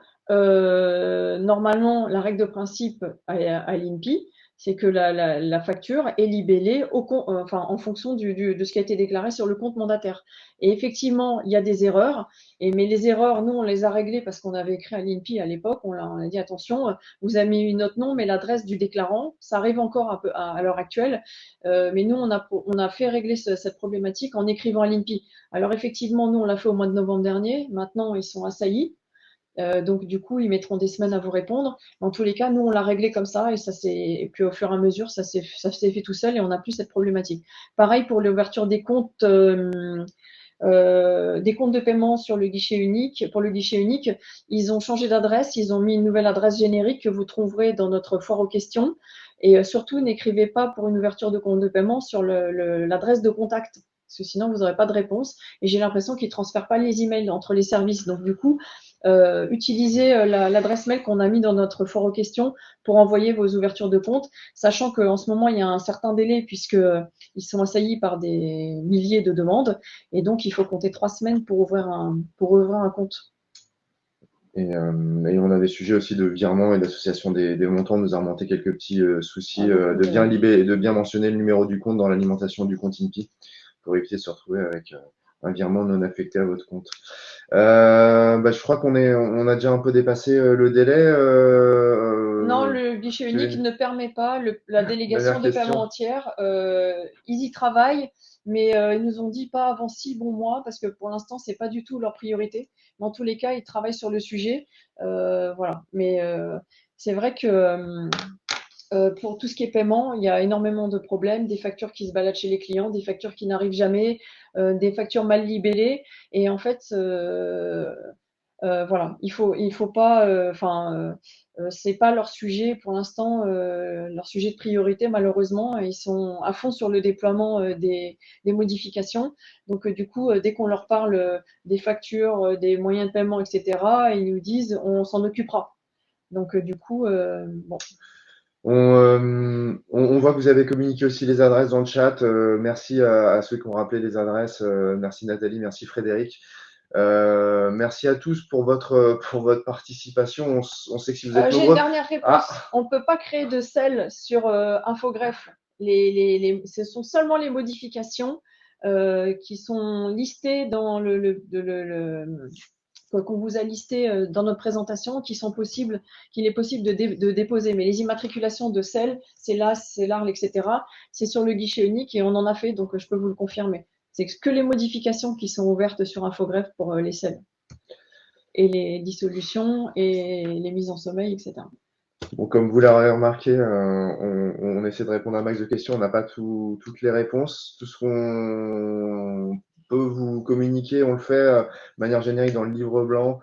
normalement, la règle de principe à l'INPI, c'est que la facture est libellée en fonction de ce qui a été déclaré sur le compte mandataire. Et effectivement, il y a des erreurs, mais les erreurs, nous, on les a réglées parce qu'on avait écrit à l'INPI à l'époque, on a dit attention, vous avez mis notre nom, mais l'adresse du déclarant, ça arrive encore un peu à l'heure actuelle, mais nous, on a fait régler cette problématique en écrivant à l'INPI. Alors effectivement, nous, on l'a fait au mois de novembre dernier, maintenant, ils sont assaillis. Donc du coup, ils mettront des semaines à vous répondre. En tous les cas, nous, on l'a réglé comme ça, et puis au fur et à mesure, ça s'est fait tout seul, et on n'a plus cette problématique. Pareil pour l'ouverture des comptes des comptes de paiement sur le guichet unique. Pour le guichet unique, ils ont changé d'adresse, ils ont mis une nouvelle adresse générique que vous trouverez dans notre foire aux questions. Et surtout, n'écrivez pas pour une ouverture de compte de paiement sur l'adresse de contact, parce que sinon, vous n'aurez pas de réponse. Et j'ai l'impression qu'ils ne transfèrent pas les emails entre les services. Donc, du coup, utilisez l'adresse mail qu'on a mis dans notre foire aux questions pour envoyer vos ouvertures de compte, sachant qu'en ce moment, il y a un certain délai puisqu'ils sont assaillis par des milliers de demandes. Et donc, il faut compter 3 semaines pour ouvrir un compte. Et on a des sujets aussi de virement et d'association des montants. On nous a remonté quelques petits soucis de bien mentionner le numéro du compte dans l'alimentation du compte INPI pour éviter de se retrouver avec un virement non affecté à votre compte. Je crois on a déjà un peu dépassé le délai. Non, le guichet unique ne permet pas la délégation de paiement entière. Ils y travaillent, mais ils nous ont dit pas avant 6 bons mois parce que pour l'instant, c'est pas du tout leur priorité. Dans tous les cas, ils travaillent sur le sujet. Voilà. Mais c'est vrai que pour tout ce qui est paiement, il y a énormément de problèmes, des factures qui se baladent chez les clients, des factures qui n'arrivent jamais, des factures mal libellées. Et en fait, voilà, il faut pas, c'est pas leur sujet pour l'instant, leur sujet de priorité malheureusement. Ils sont à fond sur le déploiement des modifications. Donc du coup, dès qu'on leur parle des factures, des moyens de paiement, etc., ils nous disent on s'en occupera. Donc du coup, bon. On voit que vous avez communiqué aussi les adresses dans le chat. Merci à ceux qui ont rappelé les adresses. Merci Nathalie, merci Frédéric. Merci à tous pour votre participation. On sait que si vous êtes J'ai nombreux. une dernière réponse. On ne peut pas créer de sel sur Infogreffe. Ce sont seulement les modifications qui sont listées dans qu'on vous a listé dans notre présentation, qu'il est possible de déposer. Mais les immatriculations de sel, c'est l'ARL, etc., c'est sur le guichet unique et on en a fait, donc je peux vous le confirmer. C'est que les modifications qui sont ouvertes sur Infogreffe pour les sels et les dissolutions et les mises en sommeil, etc. Bon, comme vous l'avez remarqué, on essaie de répondre à un max de questions. On n'a pas toutes les réponses. Tout ce qu'on peut vous communiquer, on le fait de manière générique dans le livre blanc,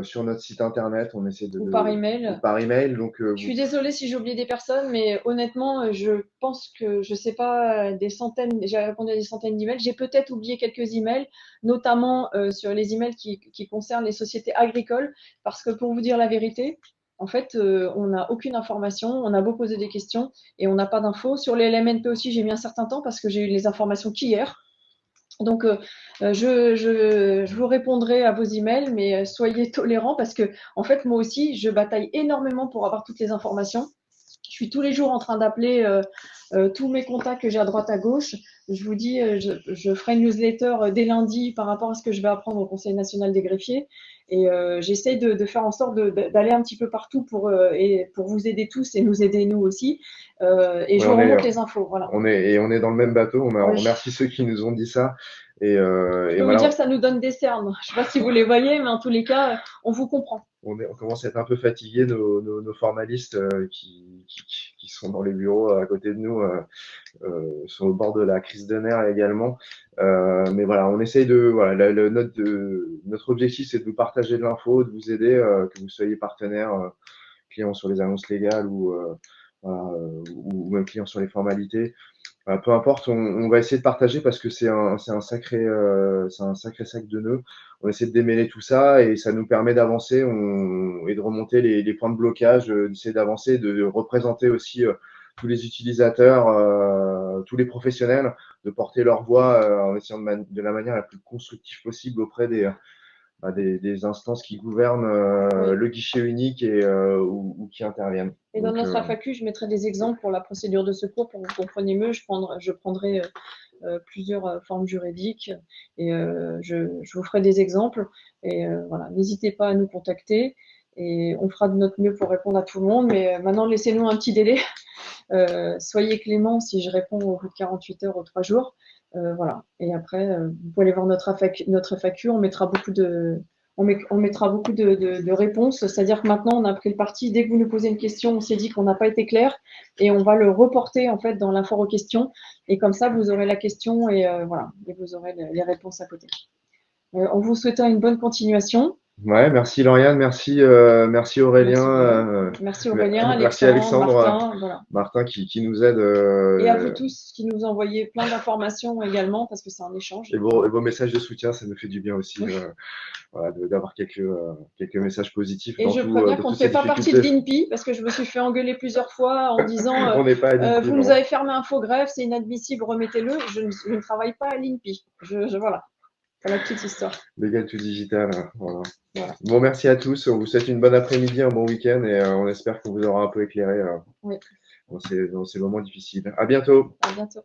sur notre site internet. On essaie ou par email. Ou par email. Donc, je suis désolée si j'ai oublié des personnes, mais honnêtement, je pense que je sais pas j'ai répondu à des centaines d'emails. J'ai peut-être oublié quelques emails, notamment sur les emails qui concernent les sociétés agricoles, parce que pour vous dire la vérité, en fait, on n'a aucune information. On a beau poser des questions et on n'a pas d'infos. Sur les LMNP aussi, j'ai mis un certain temps parce que j'ai eu les informations qu'hier. Donc, je vous répondrai à vos emails, mais soyez tolérants parce que, en fait, moi aussi, je bataille énormément pour avoir toutes les informations. Je suis tous les jours en train d'appeler tous mes contacts que j'ai à droite à gauche. Je vous dis, je ferai une newsletter dès lundi par rapport à ce que je vais apprendre au Conseil national des greffiers. Et j'essaye de faire en sorte d'aller un petit peu partout pour vous aider tous et nous aider nous aussi. Et je vous remonte les infos. Voilà. On est dans le même bateau. On remercie ceux qui nous ont dit ça. Je peux vous dire que ça nous donne des cernes. Je ne sais pas si vous les voyez, mais en tous les cas, on vous comprend. On commence à être un peu fatigués, nos formalistes qui sont dans les bureaux à côté de nous, sont au bord de la crise de nerfs également. Mais voilà, on essaye notre objectif, c'est de vous partager de l'info, de vous aider, que vous soyez partenaire, client sur les annonces légales ou même client sur les formalités. Peu importe, on va essayer de partager parce que c'est un sacré sac de nœuds. On essaie de démêler tout ça et ça nous permet d'avancer et de remonter les points de blocage, d'essayer d'avancer, de représenter aussi tous les utilisateurs, tous les professionnels, de porter leur voix en essayant de la manière la plus constructive possible auprès des instances qui gouvernent le guichet unique ou qui interviennent. Et dans notre FAQ, je mettrai des exemples pour la procédure de secours pour que vous compreniez mieux. Je prendrai plusieurs formes juridiques et je vous ferai des exemples. Et voilà, n'hésitez pas à nous contacter et on fera de notre mieux pour répondre à tout le monde. Mais maintenant, laissez-nous un petit délai. Soyez clément si je réponds au bout de 48 heures ou 3 jours. Voilà. Et après, vous pouvez aller voir notre FAQ. On mettra beaucoup de on mettra beaucoup de réponses. C'est-à-dire que maintenant, on a pris le parti, dès que vous nous posez une question, on s'est dit qu'on n'a pas été clair et on va le reporter en fait dans l'info aux questions. Et comme ça, vous aurez la question et voilà, et vous aurez les réponses à côté. En vous souhaitant une bonne continuation. Ouais, merci Lauriane, merci, merci Aurélien, Merci Aurélien, merci Alexandre, Alexandre, Martin, voilà. Martin qui nous aide, Et à vous tous qui nous envoyez plein d'informations également, parce que c'est un échange. et vos messages de soutien, ça nous fait du bien aussi, voilà, d'avoir quelques messages positifs Et je préviens qu'on dans ne toutes ces fait pas partie de difficultés. l'INPI, parce que je me suis fait engueuler plusieurs fois en disant On n'est pas à l'INPI, vous nous non. avez fermé un faux greffe, c'est inadmissible, remettez-le. Je ne travaille pas à l'INPI. Voilà, c'est la petite histoire. Legal to digital, voilà. Voilà. Bon, merci à tous. On vous souhaite une bonne après-midi, un bon week-end et on espère qu'on vous aura un peu éclairé Oui. dans ces moments difficiles. À bientôt. À bientôt.